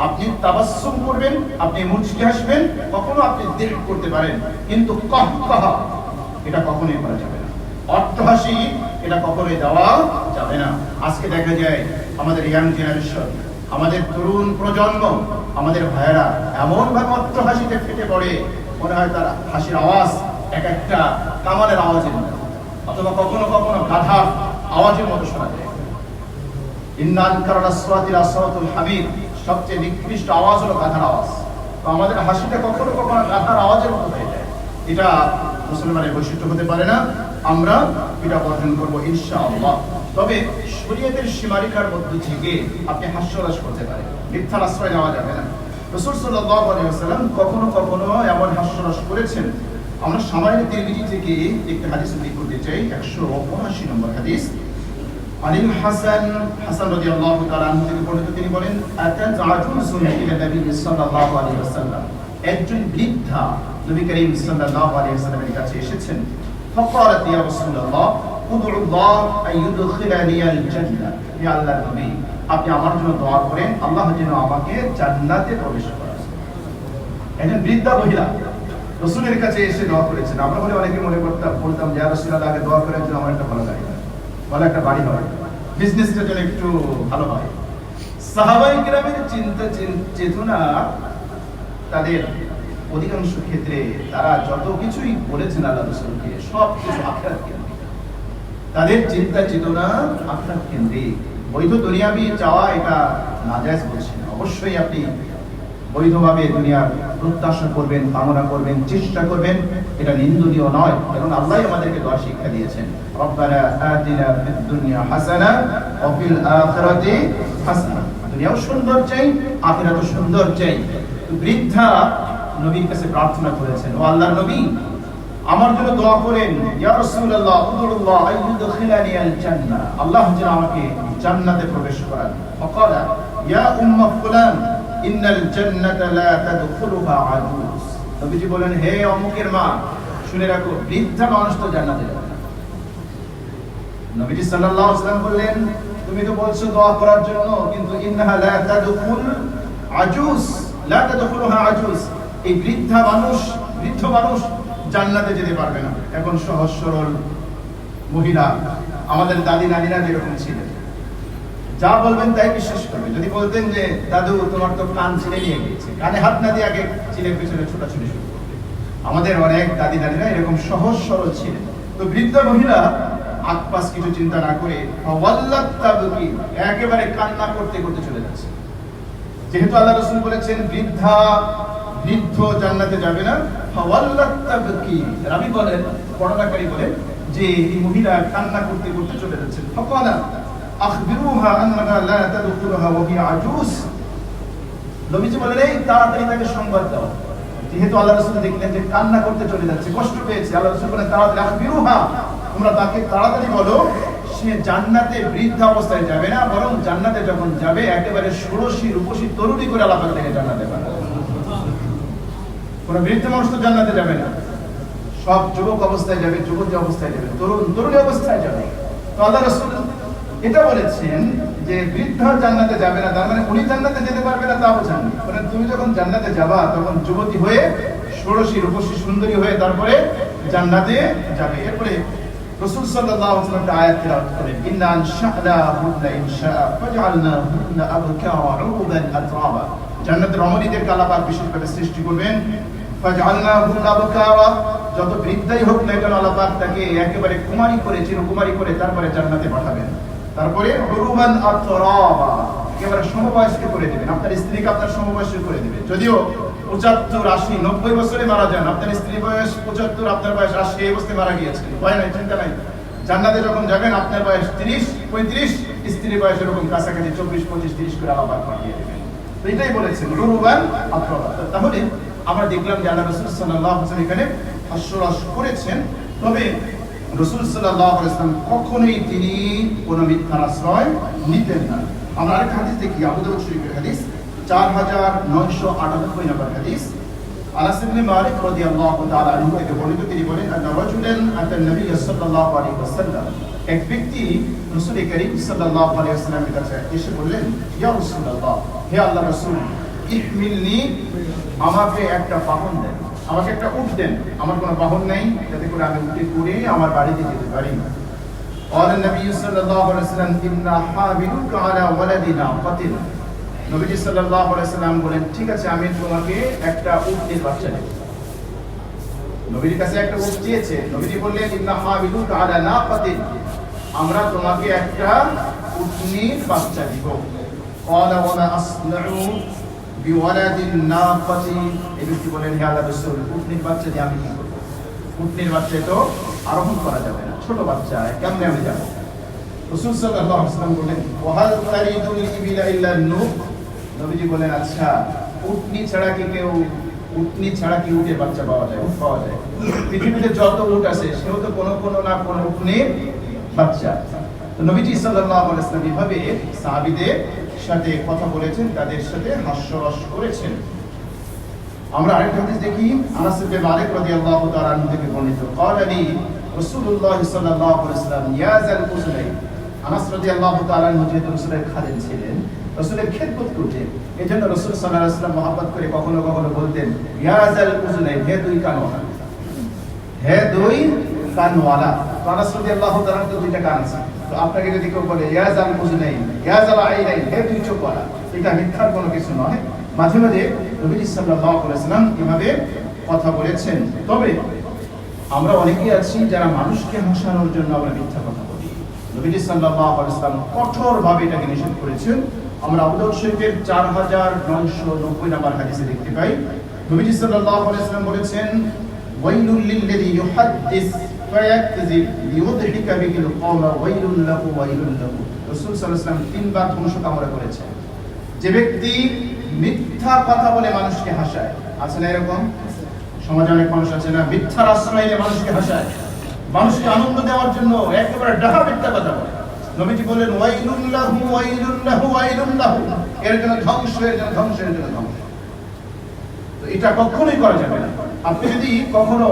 আপনি তাবাসসুম করবেন, আপনি মুচকি হাসবেন, কখনো আপনি দিহ করতে পারেন, কিন্তু কাহকাহা এটা কখনোই করা যাবে না। অট্টহাসি এটা কখনোই দেওয়া যাবে না। আজকে দেখা যায় আমাদের ইয়াং জেনারেশন, আমাদের তরুণ প্রজন্ম, আমাদের ভাইয়েরা এমন ভাবে অট্টহাসিতে ফেটে পড়ে, মনে হয় তার হাসির আওয়াজ এক একটা কামানের আওয়াজের মতো, অথবা কখনো কখনো গাধার আওয়াজের মতো শোনা যায়। ইন্নান কারাল আসওয়াতিল আসওয়াতুল হামিদ, সবচেয়ে নিকৃষ্ট আওয়াজ হলো গাধার আওয়াজ। তো আমাদের হাসিটা কখনো কখনো গাধার আওয়াজের মতো হয়ে যায়। এটা মুসলমানের বৈশিষ্ট্য হতে পারে না। আমরা এটা বর্জন করবো ইনশাআল্লাহ। তবে শরীয়তের সীমারেখার মধ্য থেকে আপনি হাস্যরস করতে পারেন, মিথ্যার আশ্রয় নেওয়া যাবে না। রাসূল সাল্লাল্লাহু আলাইহি ওয়াসাল্লাম কখনো কখনো এমন হাস্যরস করেছেন। আমরা সামান্য তিরমিজি থেকে একটি হাদিস উল্লেখ করতে চাই, 179 নম্বর হাদিস। আনিল হাসান রাদিয়াল্লাহু তাআলা আনহু থেকে বর্ণিত, তিনি বলেন, আতাত আজুজুন ইলা নবী সাল্লাল্লাহু আলাইহি ওয়াসাল্লাম, একজন বৃদ্ধা নবী করিম সাল্লাল্লাহু আলাইহি ওয়াসাল্লামের কাছে এসেছেন। ফাকালাত ইয়া রাসূলুল্লাহ উদউ আল্লাহ আন ইউদখিলানি আল জান্নাহ, হে আল্লাহর নবী, আপনি আমার জন্য দোয়া করেন, আল্লাহ যেন আমাকে জান্নাতে প্রবেশ করান। একজন বৃদ্ধা মহিলা রাসূলের কাছে এসে দোয়া করেছেন। আমরা বলে অনেকে মনে বলতাম যে ইয়া রাসূলুল্লাহ, আগে দোয়া করার জন্য আমার একটা ভালো গাড়ি হয়, ভালো একটা বাড়ি হয়, বিজনেসটা যেন একটু ভালো হয়। সাহাবায়ে কেরামের চিন্তা চেতনা, তাদের অধিকাংশ ক্ষেত্রে তারা যত কিছুই বলেছেন আল্লাহ রাসূলকে, সব কিছু আখিরাত কেন্দ্রিক। তাদের চিন্তা চেতনা আখিরাত কেন্দ্রিক। বৈধ দুনিয়াবি চাওয়া এটা নাজায়েজ বলছি না। অবশ্যই আপনি বৈধভাবে দুনিয়ার প্রত্যাশা করবেন, কামনা করবেন, চেষ্টা করবেন, এটা নিন্দনীয় নয়। কারণ আল্লাহই আমাদেরকে দোয়া শিক্ষা দিয়েছেন, রব্বানা আতিনা ফিদ দুনিয়া হাসানা ওয়া ফিল আখিরাতি হাসানা। দুনিয়াও সুন্দর চাই, আখিরাতও সুন্দর চাই। বৃদ্ধা নবীর কাছে প্রার্থনা করেছেন, ও আল্লাহর নবী, আমার জন্য দোয়া করেন, ইয়া রাসূলুল্লাহ উদুল্লাহ আইয়ুদখিলানি আল জান্নাহ, আল্লাহ যেন আমাকে জান্নাতে প্রবেশ করান। ফাকালা ইয়া উম্মা ফুলান ইন্নাল জান্নাতা লা তাদখুলুহা আজুজ, নবীজি বলেন, হে অমুকের মা, শুনে রাখো, বৃদ্ধা মানুষ তো জান্নাতে যাবে না। নবীজি সাল্লাল্লাহু আলাইহি ওয়াসাল্লাম বললেন, তুমি তো বলছো দোয়া করার জন্য, কিন্তু ইন্নাহা লা তাদখুল আজুজ, লা তাদখুলুহা আজুজ, এই বৃদ্ধ মানুষ জান্নাতে যেতে পারবে না। এখন সহজ সরল মহিলা, আমাদের দাদি নানিরা যেরকম ছিলেন, যা বলবেন তাই বিশ্বাস করবে। যদি বলতেন যে দাদু তোমার তো কান ছিঁড়ে নিয়ে গিয়েছে, কানে হাত না দিয়ে আগে ছিলের পেছনে ছোটাছুটি শুরু করবে। আমাদের অনেক দাদি নানিরা এরকম সহজ সরল ছিলেন। তো বৃদ্ধ মহিলা আকপাস কিছু চিন্তা না করে ওয়াল্লাত তাবকি একেবারে কান্না করতে করতে চলে যাচ্ছে। যেহেতু আল্লাহ রাসূল বলেছেন বৃদ্ধ জান্নাতে যাবে না, ওয়াল্লাত তাবকি, রাবী বলেন, বর্ণনাকারী বলেন যে এই মহিলা কান্না করতে করতে চলে যাচ্ছেন। ফাকালা আখবিরুহা আন্নাহা লা তাদখুলুহা ওয়া হিয়া আজুজ, নবীজি বলেন এই তাড়াতাড়ি তাকে সংবাদ দাও। যেহেতু আল্লাহ রাসূল দেখলেন যে কান্না করতে চলে যাচ্ছে, কষ্ট পেয়েছে, আল্লাহ রাসূল বলেন তাড়াতাড়ি আখবিরুহা, তোমরা তাকে তাড়াতাড়ি বলো সে জান্নাতে বৃদ্ধ অবস্থায় যাবে না, বরং জান্নাতে যখন যাবে একেবারে ষোড়শী রূপসী তরুণী করে আল্লাহ তাকে জান্নাতে পাঠাবে। কোন বৃদ্ধ মানুষ তো জান্নাতে যাবে না, সব যুবক অবস্থায় যাবে, যুবতী অবস্থায় যাবে, তরুণী অবস্থায় যাবে। তো আল্লাহ রাসূল এটা বলেছেন যে বৃদ্ধ জান্নাতে যাবে না, তার মানে উনি জান্নাতে যেতে পারবে না তা বোঝান। মানে তুমি যখন জান্নাতে যাবা তখন যুবতী হয়ে, ষোড়শী রূপসী সুন্দরী হয়ে তারপরে জান্নাতে যাবে। এরপরে রাসূল সাল্লাল্লাহু আলাইহি ওয়াসাল্লাম আয়াত তেলাওয়াত করেন, ইন্না আনশা'নাহুন্না ইনশাআ ফাজআলনাহুন্না আবকারা উরুবান আতরাবা, জান্নাতের রমণীদের আল্লাহ বিশেষভাবে সৃষ্টি করবেন। ফাজআলনাহুন্না আবকারা, যত বৃদ্ধাই হোক না কেন আল্লাহ পাক তাকে একেবারে কুমারী করে, চিরকুমারী করে তারপরে জান্নাতে পাঠাবেন। তারপরে উরুবান আতরাবা, একেবারে সমবয়স্ক করে দিবেন, আপনার স্ত্রীকে আপনার সমবয়স্ক করে দিবেন। যদিও 75, 80, 90 বছরে মারা যান, আপনার স্ত্রী বয়স 75, আপনার বয়স 80, এই অবস্থায় মারা গিয়েছে, ভয় নাই, চিন্তা নাই। জান্নাতে যখন যাবেন আপনার বয়স 30, 35, স্ত্রীর বয়স এরকম কাছাকাছি 24, 25, 30 করে আল্লাহ পাক পাঠিয়ে দিবেন। তো এটাই বলেছেন উরুবান আতরাবা। তাহলে আমরা দেখলাম যে আল্লাহ রাসূল সাল্লাল্লাহু আলাইহি ওয়াসাল্লাম এখানে হাস্যরস করেছেন, তবে রাসূল সাল্লাল্লাহু আলাইহি ওয়াসাল্লাম কখনোই তিনি কোনো মিথ্যার আশ্রয় নিতেন না। আমরা আরেকটা হাদিস দেখি, আবু দাউদ শরীফের হাদিস 4998 নম্বর হাদিস। আনাস ইবনে মালিক রাদিয়াল্লাহু তাআলা আনহু থেকে বর্ণিত, তিনি বলেন আন্না রাজুলান আতা নবী সাল্লাল্লাহু আলাইহি ওয়াসাল্লাম, এক ব্যক্তি রাসূল করিম সাল্লাল্লাহু আলাইহি ওয়াসাল্লামের কাছে এসে বললেন, ইয়া রাসূলুল্লাহ, হে আল্লাহর রাসূল, ইহমিলনি, আমাকে একটা বাহন দেন, আমাকে একটা উট দেন, আমার কোনো বাহন নেই যাতে করে আমি উটে করে আমার বাড়িতে যেতে পারি। قال النبي صلى الله عليه وسلم إنا حاملوك على ولد ناقة, নবীজি সাল্লাল্লাহু আলাইহি ওয়াসাল্লাম বলেন, ঠিক আছে আমি তোমাকে একটা উটের বাচ্চা দেব। নবীর কাছে একটা উট চেয়েছে, নবীজি বললেন ইন্না হামিলুকা আলা নাকাতিন, আমরা তোমাকে একটা উটনির বাচ্চা দিব। قال وما أصنع بولد الناقة, এই ব্যক্তি বলেন হে আল্লাহর রাসূল, উটনির বাচ্চা দিয়ে আমি কি করব? উটনির বাচ্চা তো আরোহণ করা যাবে না, ছোট বাচ্চা, কেমনে আমি যাব? রাসূল সাল্লাল্লাহু আলাইহি ওয়াসাল্লাম বলেন ওয়াহাল তারিদুল ইবিলা ইল্লা নুক, নবীজি বলেন আচ্ছা উটনি ছাড়া কি উটের বাচ্চা পাওয়া যায়? উট পাওয়া যায়, পৃথিবীতে যত উট আছে সেও তো কোনো না কোনো উটনির বাচ্চা। তো নবীজি সাল্লাল্লাহু আলাইহি ওয়াসাল্লাম এভাবে সাহাবীদের সাথে কথা বলেছেন, তাদের সাথে হাস্যরস করেছেন। আমরা আরেকটা হাদিস দেখি, আনাস ইবনে মালিক রাদিয়াল্লাহু তাআলা আনহু থেকে বর্ণিত, ক্বালা লি রাসূলুল্লাহ সাল্লাল্লাহু আলাইহি ওয়াসাল্লাম ইয়া যাল উযনাই, আনাস রাদিয়াল্লাহু তাআলা আনহু যেহেতু রাসূলের খাদেম ছিলেন, রাসূলের খেদমত করতেন, এজন্য রাসূল সাল্লাল্লাহু আলাইহি ওয়াসাল্লাম মহব্বত করে কখনো কখনো বলতেন ইয়া যাল উযনাই, হে দুই কানওয়ালা, হে দুই কানওয়ালা। তো আনাস রাদিয়াল্লাহু তাআলা তো দুইটা কান আছে, তো আপনাকে যদি কেউ বলে ইয়া যাল উযনাই, ইয়া যাল আইনাই, হে দুই চোখওয়ালা, এটা মিথ্যার কোনো কিছু নয়। মাঝে মাঝে নবী সাল্লাল্লাহু আলাইহি ওয়াসাল্লাম এভাবে কথা বলেছেন। তবে আমরা অনেকেই আছি যারা মানুষকে হাসানোর জন্য আমরা মিথ্যা কথা বলি, নবী সাল্লাল্লাহু আলাইহি ওয়াসাল্লাম কঠোরভাবে এটাকে নিষেধ করেছেন। আমরা আবু দাউদ শরীফের 4990 নম্বর হাদিসে দেখতে পাই, নবী সাল্লাল্লাহু আলাইহি ওয়াসাল্লাম বলেছেন ওয়াইলুল লিল্লাযী ইউহাদ্দিস ফায়াকযিব লিইউদহিকা বিহিল কওমা ওয়াইলুল লাহু ওয়াইলুল লাহু। রাসূল সাল্লাল্লাহু আলাইহি ওয়াসাল্লাম তিনবার ধ্বংস কামনা করেছেন। যে ব্যক্তি মিথ্যা কথা বলে মানুষকে হাসায়, আছে না এরকম? সমাজে অনেক মানুষ আছে না, মিথ্যার আশ্রয় নিয়ে মানুষকে হাসায়, মানুষকে আনন্দ দেওয়ার জন্য একেবারে ডাহা মিথ্যা কথা বলে। নবীজি বলেন ওয়াইলুল লাহু ওয়াইলুল লাহু ওয়াইলুল লাহু, এর জন্য ধ্বংস, এর জন্য ধ্বংস, এর জন্য ধ্বংস। তো এটা কখনোই করা যাবে না। আপনি যদি কখনো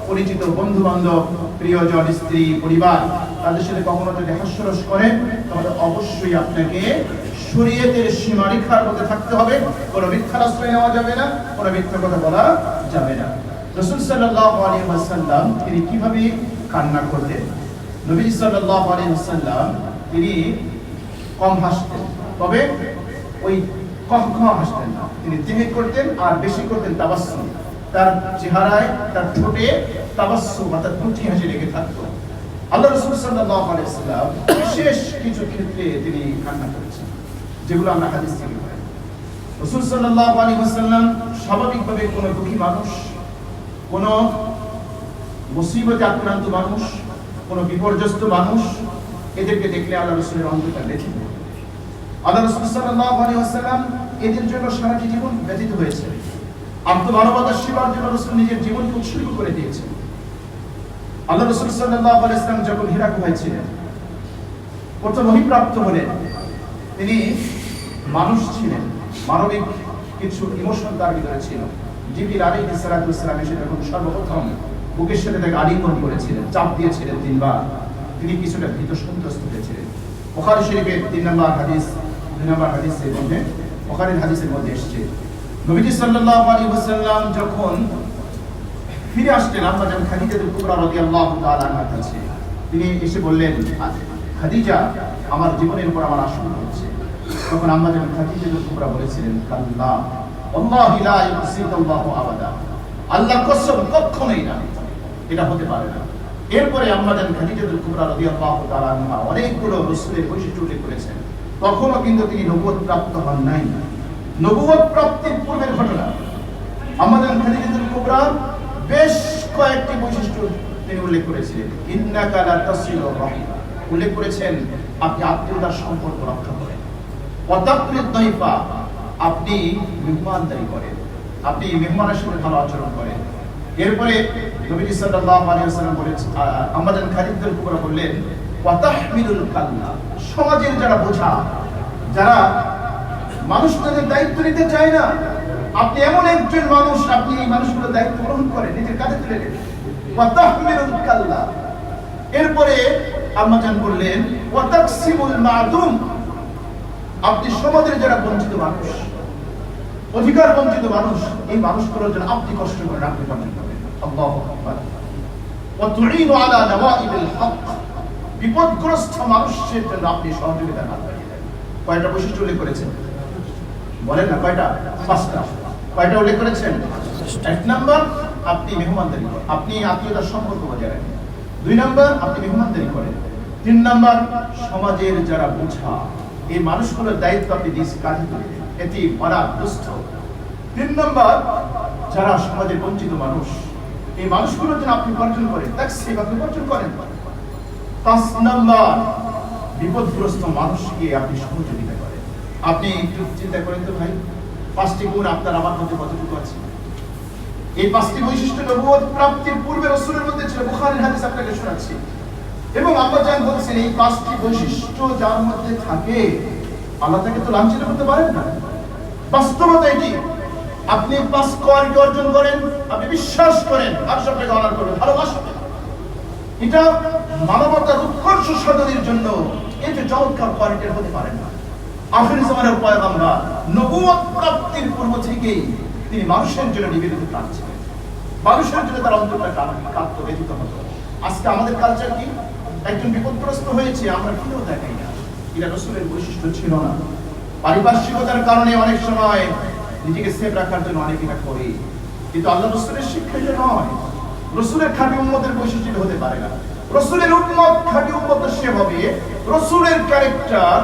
পরিচিত বন্ধু বান্ধব, প্রিয়জন, স্ত্রী, পরিবার, তাদের সাথে কখনো যদি হাস্যরস করেন, তাহলে অবশ্যই আপনাকে শরীয়তের সীমারেখার মধ্যে থাকতে হবে। কোনো মিথ্যার আশ্রয় নেওয়া যাবে না, কোনো মিথ্যা কথা বলা যাবে না। রাসূল সাল্লাল্লাহু আলাইহি ওয়াসাল্লাম তিনি কিভাবে কান্না করতেন? নবী সাল্লাল্লাহু আলাইহি ওয়াসাল্লাম তিনি কম হাসতেন, তবে ওই কম হাসতেন না, তিনি তিমির করতেন আর বেশি করতেন তাবাসসুম। তার চেহারায়, তার ঠোঁটে তাবাসসুম অর্থাৎ মুচকি হাসি লেগে থাকতো। আল্লাহ রাসূল সাল্লাল্লাহু আলাইহি ওয়াসাল্লাম বিশেষ কিছু ক্ষেত্রে তিনি কান্না করেছেন, যেগুলো আমরা হাদিস থেকে পাই। রাসূল সাল্লাল্লাহু আলাইহি ওয়াসাল্লাম স্বাভাবিকভাবে কোনো দুঃখী মানুষ, কোনো মুসিবতে আক্রান্ত মানুষ, কোনো বিপর্যস্ত মানুষ, এদেরকে দেখলে আল্লাহ রাসূলের অন্তরটা ব্যথিত। আল্লাহ রাসূল সাল্লাল্লাহু আলাইহি ওয়াসাল্লাম এদের জন্য সারাটি জীবন ব্যতীত হয়েছে। আত্মমানবতার সেবার জন্য রাসূল নিজের জীবনকে উৎসর্গ করে দিয়েছেন। আল্লাহ রাসূল সাল্লাল্লাহু আলাইহি ওয়াসাল্লাম যখন হিরা গুহায় ছিলেন, প্রথম ওহী প্রাপ্ত হলেন, তিনি মানুষ ছিলেন, মানবিক কিছু ইমোশন তার ভিতরে ছিল। জিবরিল আলাইহিস সালাতু ওয়াস সালাম এসে যখন সর্বপ্রথম বুকের সাথে তাকে আলিঙ্গন করেছিলেন, চাপ দিয়েছিলেন তিনবার, তিনি কিছুটা ভীত সন্ত্রস্ত হয়েছিলেন। বুখারী শরীফের 2 নম্বর হাদিসের মধ্যে, বুখারীর হাদিসের মধ্যে এসেছে, নবীজি সাল্লাল্লাহু আলাইহি ওয়াসাল্লাম যখন ফিরে আসলেন আম্মা জান খাদিজাতুল কুবরা রাদিয়াল্লাহু তাআলা আনহার কাছে, তিনি এসে বললেন, খাদিজা, আমার জীবনের উপর আমার আশঙ্কা হচ্ছে। তখন আম্মা জান খাদিজাতুল কুবরা বলেছিলেন, কাল্লা ওয়াল্লাহি লা ইউসিকাল্লাহু আবাদা, আল্লাহর কসম কখনোই না, এটা হতে পারে না। এরপরে আম্মা জান খাদিজাতুল কুবরা রাদিয়াল্লাহু তাআলা আনহা অনেকগুলো রাসূলের বৈশিষ্ট্য উল্লেখ করেছেন। তখনও কিন্তু তিনি নবুয়ত প্রাপ্ত হন নাই। নবুয়ত প্রাপ্তির পূর্বের ঘটনা, আম্মা জান খাদিজাতুল কুবরা বেশ কয়েকটি বৈশিষ্ট্য তিনি উল্লেখ করেছিলেন। ইন্নাকা লা তাসিলুর রাহিম, উল্লেখ করেছেন আপনি আত্মীয়তার সম্পর্ক রক্ষা করেন। ওয়া তাকরিদ দাইফা, আপনি মেহমানদারি করেন, আপনি মেহমানের সাথে ভালো আচরণ করেন। এরপরে নবীজি সাল্লাল্লাহু আলাইহি ওয়াসাল্লাম বলেছেন, আম্মা জান খাদিজাতুল কুবরা বললেন, ওয়া তাহমিলুল কাল্লা, সমাজের যারা বোঝা, যারা মানুষ তাদের দায়িত্ব নিতে চায় না, আপনি এমন একজন মানুষ, আপনি এই মানুষগুলোর দায়িত্ব গ্রহণ করেন, নিজের কাঁধে তুলে নেন। ওয়া তাহমিলুল কাল্লা, এরপরে আম্মা জান বললেন, ওয়া তাকসিমুল মাদুম, আপনি সমাজের যারা বঞ্চিত মানুষ, অধিকার বঞ্চিত মানুষ, এই মানুষগুলোর জন্য আপনি কষ্ট করেন, আপনি পালন করেন। আল্লাহু আকবার। ওয়া তুঈনু আলা নওয়াইবিল হক, বিপদগ্রস্ত মানুষের জন্য আপনি সহযোগিতার হাত বাড়িয়ে দেন। কয়টা বৈশিষ্ট্য উল্লেখ করেছেন বলেন না? কয়টা? 5টা। কয়টা উল্লেখ করেছেন? 1 নাম্বার, আপনি মেহমানদারি করেন, আপনি আত্মীয়তার সম্পর্ক বজায় রাখেন। 2 নাম্বার, আপনি মেহমানদারি করেন। 3 নাম্বার, সমাজের যারা বোঝা, এই মানুষগুলোর দায়িত্ব আপনি কাঁধে তুলে দেন, এতিম, অনাথ, দুস্থ। 3 নাম্বার, যারা সমাজের বঞ্চিত মানুষ, এই মানুষগুলোর জন্য আপনি উপার্জন করেন, তাকসীব, আপনি উপার্জন করেন। 5 নাম্বার, বিপদগ্রস্ত মানুষকে আপনি সহযোগিতা করেন। আপনি একটু চিন্তা করেন তো ভাই, 5টি গুণ আপনার আমার মধ্যে কতটুকু আছে? এই 5টি বৈশিষ্ট্য নবুয়ত প্রাপ্তির পূর্বে রাসূলের মধ্যে ছিল। বুখারীর হাদিস আপনাকে শোনাচ্ছি, এবং আম্মা জান বলছেন এই 5টি বৈশিষ্ট্য যার মধ্যে থাকে, আল্লাহ তাকে তো লাঞ্ছিত করতে পারেন না। বাস্তবতা এটি। আপনি 5 কোয়ালিটি অর্জন করেন, আপনি বিশ্বাস করেন, আর সবটাকে অনার করবেন, ভালোবাসবেন, এটা মানবতার উৎকর্ষ সাধনের জন্য এই যে চমৎকার কোয়ালিটির হতে পারে না। আখির জামানের পয়গম্বর নবুয়ত প্রাপ্তির পূর্ব থেকেই তিনি মানুষের জন্য নিবেদিত প্রাণ ছিলেন, মানুষের জন্য তার অন্তরটা কাঁদত, ব্যথিত হতো। আজকে আমাদের কালচার কি? একজন বিপদগ্রস্ত হয়েছে, আমরা কেউ দেখাই না। এটা রাসূলের বৈশিষ্ট্য ছিল না। পারিপার্শ্বিকতার কারণে অনেক সময় নিজেকে সেফ রাখার জন্য অনেক এটা করি, কিন্তু আল্লাহ রাসূলের শিক্ষা এটা নয়। রাসূলের খাঁটি উম্মতের বৈশিষ্ট্য হতে পারে না। রাসূলের উম্মত খাঁটি উম্মত সে হবে রাসূলের ক্যারেক্টার,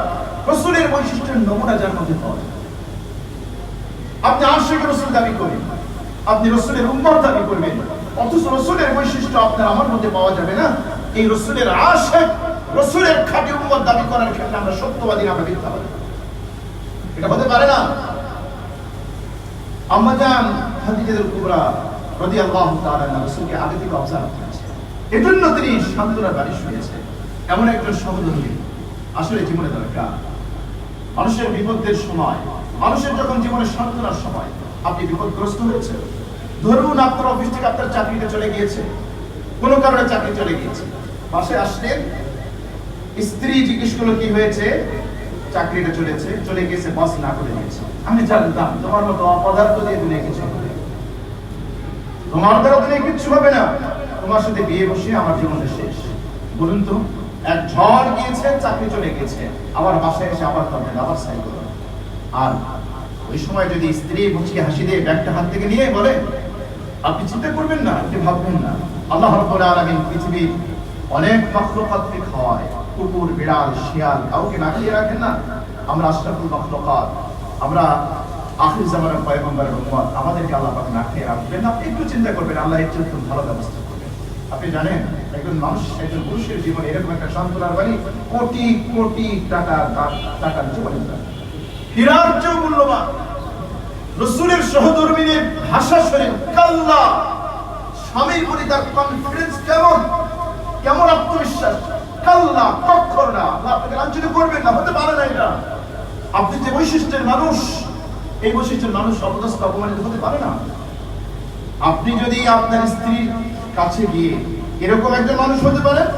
রাসূলের বৈশিষ্ট্যের নমুনা যার মধ্যে পাওয়া যায়। আপনি আশিক রাসূল দাবি করেন, আপনি রাসূলের উম্মত দাবি করবেন, অথচ রাসূলের বৈশিষ্ট্য আপনার আমার মধ্যে পাওয়া যাবে না। এই রাসূলের আশিক, রাসূলের খাঁটি উম্মত দাবি করার ক্ষেত্রে আমরা সত্যবাদী, আমরা মিথ্যাবাদী, এটা হতে পারে না। আম্মা জান খাদিজাতুল কুবরা রাদিয়াল্লাহু তাআলা আনহা রাসূলকে আগে থেকে অবজার্ভ করেছে, এজন্য তিনি সান্ত্বনার বাণী শুনিয়েছেন। এমন একজন সহধর্মী আসলে জীবনে দরকার। মানুষের বিপদের সময়, মানুষের যখন জীবনে সান্ত্বনার সময় আপনি বিপদগ্রস্ত হয়েছে, ধরুন আপনার অফিস থেকে আপনার চাকরিটা চলে গিয়েছে, কোনো কারণে চাকরি চলে গিয়েছে, বাসায় আসলেন, স্ত্রী জিজ্ঞেস করলো কি হয়েছে, চাকরিটা চলে গিয়েছে, বস না করে দিয়েছে। আমি জানতাম তোমার মতো অপদার্থ দিয়ে দুনিয়া কিছু হবে, তোমার দ্বারা দুনিয়া কিচ্ছু হবে না, তোমার সাথে বিয়ে বসে আমার জীবনটা শেষ। বলুন তো, এক ঝড় গিয়েছে, চাকরি চলে গেছে, আবার বাসায় এসে আবার করবেন, আবার সাই করবেন। আর ওই সময় যদি স্ত্রী মুচকি হাসি দিয়ে ব্যাগটা হাত থেকে নিয়ে বলে, আপনি চিন্তা করবেন না, আপনি ভাববেন না, আল্লাহ রাব্বুল আলামিন পৃথিবীর অনেক মাখলুকাতকে খাওয়ায়, কুকুর, বিড়াল, শিয়াল, কাউকে না খেয়ে রাখেন না। আমরা আশরাফুল মাখলুকাত, আমরা আখির জামানার পয়গম্বরের উম্মত, আমাদেরকে আল্লাহ পাক না খেয়ে রাখবেন। আপনি একটু চিন্তা করবেন, আল্লাহ এর জন্য ভালো ব্যবস্থা করবেন। আপনি জানেন একজন মানুষ, একজন পুরুষের জীবনে এরকম একটা সান্ত্বনার বাণী কোটি কোটি টাকার জীবনের হীরার চেয়েও মূল্যবান। রাসূলের সহধর্মিনীর ভাষা শুনে কাল্লা, স্বামীর প্রতি তার কনফিডেন্স কেমন আত্মবিশ্বাস, কাল্লা, কখনো না, আল্লাহ আপনাকে লাঞ্ছিত করবেন না, হতে পারে না এটা। আপনি যে বৈশিষ্ট্যের মানুষ, এই বৈশিষ্ট্যের মানুষ অপদস্থ, অপমানিত হতে পারে না। আপনি যদি আপনার স্ত্রীর কাছে গিয়ে এরকম একজন মানুষ হতে পারেন,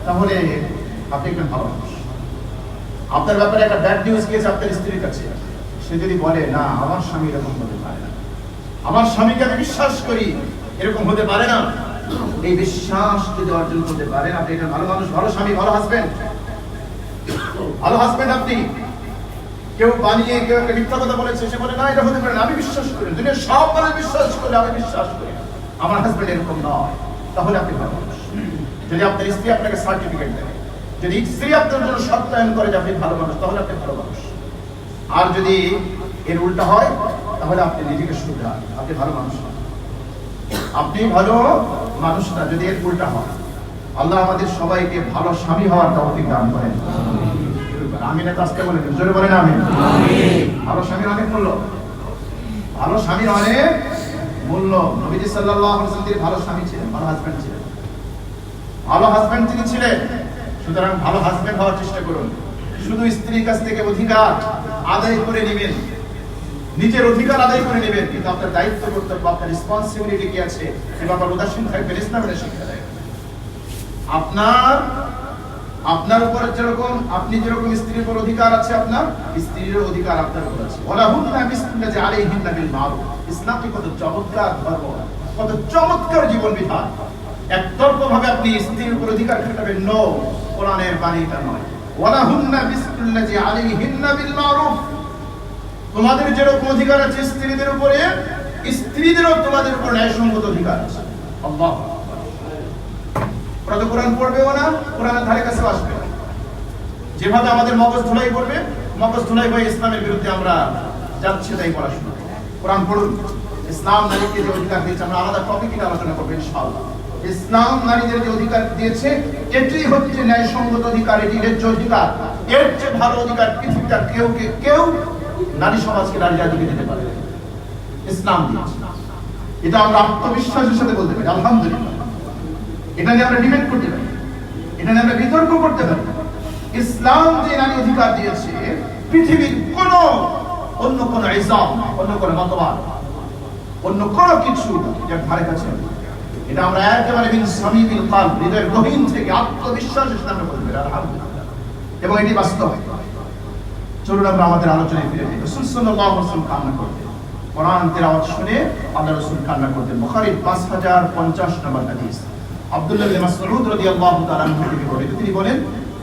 তাহলে আপনি একজন ভালো মানুষ। আপনার ব্যাপারে একটা ব্যাড নিউজ গিয়েছে আপনার স্ত্রীর কাছে, সে যদি বলে না আমার স্বামী এরকম হতে পারে না, আমার স্বামীকে আমি বিশ্বাস করি, এরকম হতে পারে না, এই বিশ্বাস যদি অর্জন করতে পারেন, আপনি একটা ভালো মানুষ, ভালো স্বামী, ভালো হাজবেন্ড, ভালো হাজবেন্ড। আপনি কেউ বানিয়ে, কেউ একটা মিথ্যা কথা বলেছে, সে বলে না এটা হতে পারে না, আমি বিশ্বাস করি, দুনিয়ার সব মানুষ বিশ্বাস করে, আমি বিশ্বাস করি আমার হাজবেন্ড এরকম নয়, তাহলে আপনি ভালো মানুষ। যদি আপনার স্ত্রী আপনাকে সার্টিফিকেট দেয়, যদি স্ত্রী আপনার জন্য সত্যায়ন করে যে আপনি ভালো মানুষ, তাহলে আপনি ভালো মানুষ। আর যদি এর উল্টা হয়, তাহলে আপনি নিজেকে শুধরান, আপনি ভালো মানুষ না, আপনি ভালো মানুষ না। যদি এর উল্টা হয়, আল্লাহ আমাদের সবাইকে ভালো স্বামী হওয়ার তৌফিক দান করেন। আমিন। এত আস্তে বলেন, জোরে বলেন আমিন। ভালো স্বামীর অনেক মূল্য, ভালো স্বামীর অনেক মূল্য। নবীজি সাল্লাল্লাহু আলাইহি ওয়াসাল্লাম তিনি ভালো স্বামী ছিলেন, ভালো হাজবেন্ড ছিলেন, ভালো হাজবেন্ড তিনি ছিলেন। সুতরাং ভালো হাজবেন্ড হওয়ার চেষ্টা করুন। শুধু স্ত্রীর কাছ থেকে অধিকার আদায় করে নেবেন, নিজের অধিকার আদায় করে নেবেন, কিন্তু আপনার দায়িত্ব, কর্তব্য, আপনার রেসপন্সিবিলিটি কি আছে সে ব্যাপারে উদাসীন থাকবেন। ইসলামের শিক্ষা দেয় আপনার উপর যেরকম, আপনি যেরকম স্ত্রীর উপর অধিকার আছে, আপনার স্ত্রীর অধিকার আপনার উপর আছে। ওয়ালাহুন্না মিসলুল্লাযী আলাইহিন্না বিল মারুফ। ইসলাম কি কত চমৎকার ধর্ম, কত চমৎকার জীবন বিধান। একতরফাভাবে আপনি স্ত্রীর উপর অধিকার খাটাবেন, নো, কোরআনের বাণী এটা নয়। ওয়ালাহুন্না মিসলুল্লাযী আলাইহিন্না বিল মারুফ। তোমাদের যেরকম অধিকার আছে স্ত্রীদের উপরে, স্ত্রীদেরও তোমাদের উপর ন্যায়সঙ্গত অধিকার আছে। আল্লাহ, ওরা তো কোরআন পড়বেও না, কোরআনের ধারে কাছেও আসবে না। যেভাবে আমাদের মগজ ধুলাই করবে, মগজ ধুলাই হয়ে ইসলামের বিরুদ্ধে আমরা যাচ্ছি তাই পড়াশোনা। কোরআন পড়ুন। ইসলাম নারীকে যে অধিকার দিয়েছে, আমরা আলাদা টপিক নিয়ে আলোচনা করবো ইনশাআল্লাহ। ইসলাম নারীদের যে অধিকার দিয়েছে, এটি হচ্ছে ন্যায়সঙ্গত অধিকার, এটি ন্যায্য অধিকার। এর চেয়ে ভালো অধিকার পৃথিবীটা কেউ নারী সমাজকে, নারী জাতিকে দিতে পারে। ইসলাম দিয়েছে, এটা আমরা আত্মবিশ্বাসের সাথে বলতে পারি আলহামদুলিল্লাহ। এটা নিয়ে আমরা ডিবেট করতে পারি, এটা নিয়ে আমরা বিতর্ক করতে পারি। ইসলাম যে নারী অধিকার দিয়েছে, পৃথিবীর অন্য কোন ইসলাম, অন্য কোন মতবাদ, অন্য কোন কিছু এর ধারে কাছে, এটা আমরা একেবারে বিন সামিমিল কলব, হৃদয়ের গভীর থেকে আত্মবিশ্বাসের সাথে আমরা বলতে পারি আলহামদুলিল্লাহ। এবং এটি বাস্তব। চলুন আমরা আমাদের আলোচনায় ফিরে যাই। রাসূল সাল্লাল্লাহু আলাইহি ওয়াসাল্লাম কান্না করতেন, কোরআন তেলাওয়াত শুনে আল্লাহ রাসূল কান্না করতেন। বুখারীর 5050 নম্বর হাদিস, আব্দুল্লাহ ইবনে মাসউদ রাদিয়াল্লাহু তাআলা আনহু থেকে বর্ণিত। তিনি বলেন,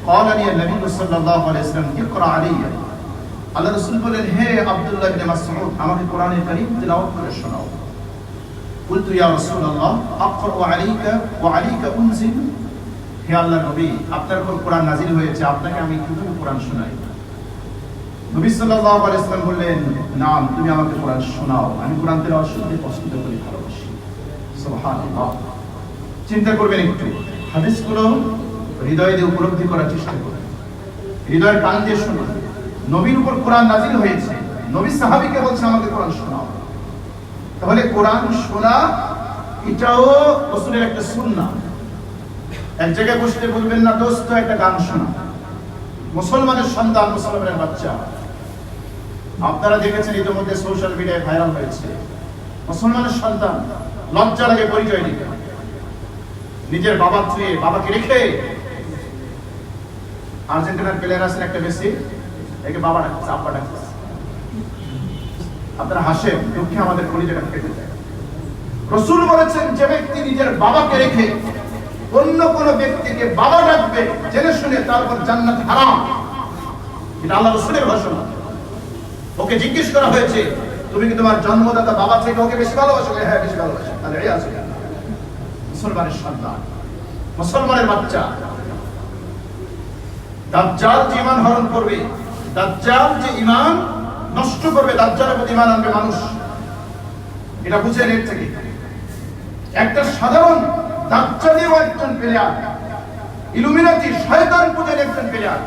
ক্বালানি নবী সাল্লাল্লাহু আলাইহি ওয়াসাল্লাম ইকরা আলাইয়া। আল্লাহ রাসূল বলেন, হে আব্দুল্লাহ ইবনে মাসউদ, আমাকে কোরআনের কারীম তেলাওয়াত করে শোনাও। বলতু ইয়া রাসূলুল্লাহ আকরা আলাইকা ওয়া আলাইকা উনজিল। হে আল্লাহর নবী, আপনার উপর কোরআন নাযিল হয়েছে, আপনাকে আমি কিভাবে কোরআন শোনাই? নবী সাল্লাল্লাহু আলাইহি ওয়াসাল্লাম বললেন, নাম, তুমি আমাকে কোরআন শোনাও, আমি কোরআন তেলাওয়াত শুনতে পছন্দ করি, ভালোবাসি। সুবহানাল্লাহ। চিন্তা করবেন একটু, হাদিসগুলো হৃদয় দিয়ে উপলব্ধি করার চেষ্টা করবেন, হৃদয়ের কান দিয়ে শুনুন। নবীর উপর কোরআন নাযিল হয়েছে, নবী সাহাবীকে বলছে আমাকে কোরআন শোনাও। তাহলে কোরআন শোনা এটাও রাসূলের একটা সুন্নাহ। এক জায়গায় বসে বলবেন না, দোস্ত একটা গান শোনা। মুসলমানের সন্তান, মুসলমানের বাচ্চা, আপনারা দেখেছেন ইতিমধ্যে সোশ্যাল মিডিয়ায় ভাইরাল হয়েছে। মুসলমানের সন্তান লজ্জা লাগে পরিচয় দিতে, নিজের বাবা ছুঁয়ে, বাবাকে রেখে। আর্জেন্টিনার প্লেয়ার আছেন একটা মেসি, একে বাবা ডাকছে, আব্বা ডাকছে। আপনারা হাসেন, দুঃখে আমাদের কলিজাটা ফেটে যায়। রাসূল বলেছেন, যে ব্যক্তি নিজের বাবাকে রেখে অন্য কোন ব্যক্তিকে বাবা ডাকবে, জেনে শুনে তার উপর জান্নাত হারাম। এটা আল্লাহ রাসূলের ঘোষণা। ওকে জিজ্ঞেস করা হয়েছে, তুমি কি তোমার জন্মদাতা বাবা থেকে ওকে বেশি ভালোবাসো? হ্যাঁ, বেশি ভালোবাসি। তাহলে এই আছে মুসলমানের সন্তান, মুসলমানের বাচ্চা। দাজ্জাল যে ঈমান হরণ করবে, দাজ্জাল যে ঈমান নষ্ট করবে, দাজ্জালের প্রতি ঈমান আনবে মানুষ, এটা বুঝেন। এর থেকে একটা সাধারণ দাজ্জালিও একজন প্লেয়ার, ইলুমিনাতি শয়তান পূজার একজন প্লেয়ার,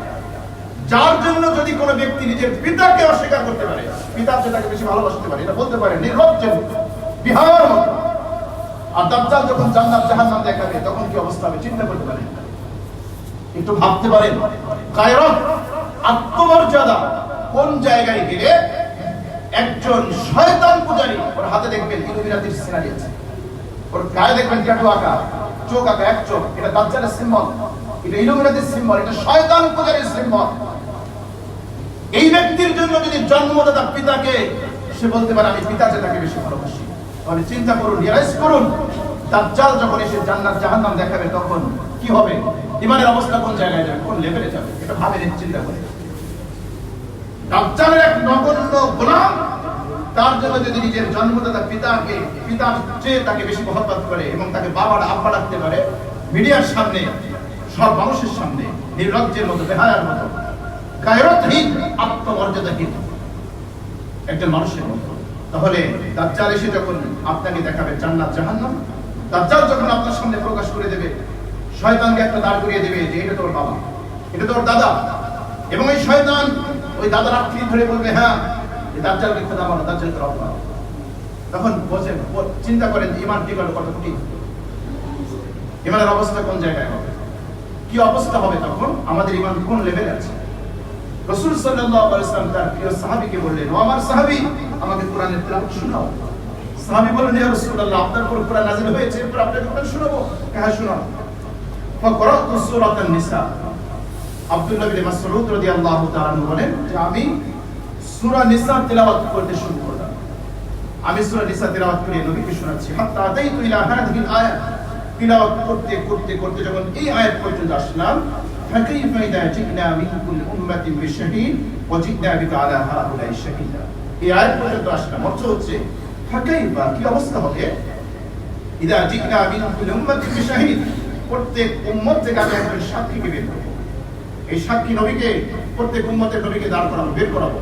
যার জন্য যদি কোনো ব্যক্তি নিজের পিতাকে অস্বীকার করতে পারে, পিতার চেয়ে তাকে বেশি ভালোবাসতে পারে, এটা বলতে পারে নির্লজ্জের বিহার মতো। আর দাজ্জাল যখন জান্নাত জাহান্নাম দেখাবে তখন কি অবস্থা হবে চিন্তা করতে পারেন, একটু ভাবতে পারেন। গায়রত, আত্মমর্যাদা কোন জায়গায় গেলে একজন শয়তান পূজারী, ওর হাতে দেখবেন ইলুমিনাতির সিনারি আছে, ওর গায়ে দেখবেন ট্যাটু আঁকা, চোখ আঁকা, এক চোখ, এটা দাজ্জালের সিম্বল, এটা ইলুমিনাতির সিম্বল, এটা শয়তান পূজারীর সিম্বল। এই ব্যক্তির জন্য যদি জন্মদাতা পিতাকে সে বলতে পারে আমি পিতা চেয়ে তাকে বেশি ভালোবাসি, তাহলে চিন্তা করুন, রিয়ালাইজ করুন, দাজ্জাল যখন এসে জান্নাত জাহান্নাম দেখাবে তখন কি হবে, ঈমানের অবস্থা কোন জায়গায় যাবে, কোন লেভেলে যাবে, এটা ভাবেন, চিন্তা করে। দাজ্জালের এক নগণ্য গোলাম, তার জন্য যদি নিজের জন্মদাতা পিতাকে পিতার চেয়ে তাকে বেশি মহব্বত করে এবং তাকে বাবা আব্বা ডাকতে পারে মিডিয়ার সামনে, সব মানুষের সামনে, নির্লজ্জের মতো, বেহায়ার মতো, গায়রতহীন, আত্মমর্যাদাহীন একজন মানুষের মতো, তাহলে দাজ্জাল এসে যখন আপনাকে দেখাবে জান্নাত জাহান্নাম, দাজ্জাল যখন আপনার সামনে প্রকাশ করে দেবে, শয়তানকে একটা দাঁড় করিয়ে দেবে যে এটা তোর বাবা, এটা তোর দাদা, এবং এই শয়তান ওই দাদার আঁকড়ি ধরে বলবে হ্যাঁ এই দাজ্জালকে খোদা মানো, দাজ্জাল তোর আব্বা। তখন বোঝেন, চিন্তা করেন ঈমান ঠিক হলো কত কোটি, ঈমানের অবস্থা কোন জায়গায় হবে, কি অবস্থা হবে, তখন আমাদের ঈমান কোন লেভেলে আছে। রাসূল সাল্লাল্লাহু আলাইহি ওয়াসাল্লাম তার প্রিয় সাহাবীকে বললেন, ও আমার সাহাবী, আমাকে কোরআনের তেলাওয়াত শোনাও। সাহাবী বললেন, ইয়া রাসূলুল্লাহ, আপনার উপর কোরআন নাযিল হয়েছে, এরপর আপনাকে কোরআন শোনাবো। হ্যাঁ শোনাও। ফাকরাতু সূরাতান নিসা। আব্দুল্লাহ বিন মাসউদ রাদিয়াল্লাহু তাআলা বলেন যে আমি সূরা নিসা তেলাওয়াত করতে শুরু করলাম, আমি সূরা নিসা তেলাওয়াত করে নবীকে শোনাচ্ছি, হাত্তা আতাইতু ইলা হাযিহিল আয়াত, তেলাওয়াত করতে করতে করতে যখন এই আয়াত পর্যন্ত আসলাম, ফাকাইফা ইযা জিনা মিন কুল্লি উম্মাতিন বিশাহীদ ওয়া জিনা বিকা আলা হাউলাই শাহীদা। এই আয়াত পর্যন্ত আসলাম, অর্থ হচ্ছে ফাকাইফা, কি অবস্থা হবে, ইযা জিনা মিন কুল্লি উম্মাতিন বিশাহীদ, প্রত্যেক উম্মত থেকে আমি একজন সাক্ষীকে বের করব, এই সাক্ষী নবীকে, প্রত্যেক উম্মতের নবীকে দাঁড় করাবো, বের করাবো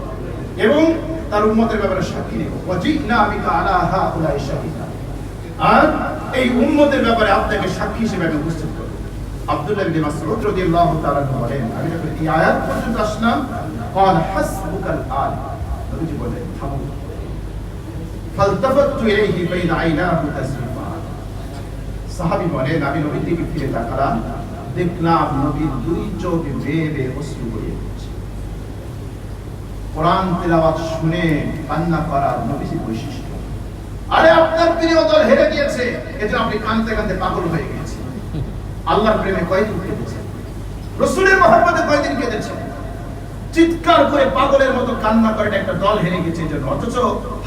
এবং তার উম্মতের ব্যাপারে সাক্ষী নেব, ওয়া জিনা বিকা আলা হাউলাই শাহীদা, আর এই উম্মতের ব্যাপারে আপনাকে সাক্ষী হিসেবে আমি উপস্থিত করব। আব্দুল্লাহ বিন মাসউদ রাদিয়াল্লাহু তাআলা বলেন, আমি যখন এই আয়াত পর্যন্ত আসলাম, قال حسبك الآن, নবীজি বলেন থামো। ফালতাফাতু ইলাইহি বাইনা আইনাহু তাসরিফান, সাহাবী বলেন আমি নবীর দিকে ফিরে তাকালাম, দেখলাম নবীর দুই চোখ বেয়ে বেয়ে অশ্রু গড়িয়ে পড়ছে। কোরআন তেলাওয়াত শুনে কান্না করার নবীর বৈশিষ্ট্য। আরে আপনার প্রিয় দল হেরে গিয়েছে, এজন্য আপনি কাঁদতে কাঁদতে পাগল হয়ে গেছেন। আল্লাহর প্রেমে কয়দিন কেঁদেছেন, রাসূলের মহব্বতে কয়দিন কেঁদেছেন, চিৎকার করে পাগলের মতো কান্না করে একটা দল হেরে গেছে এজন্য, অথচ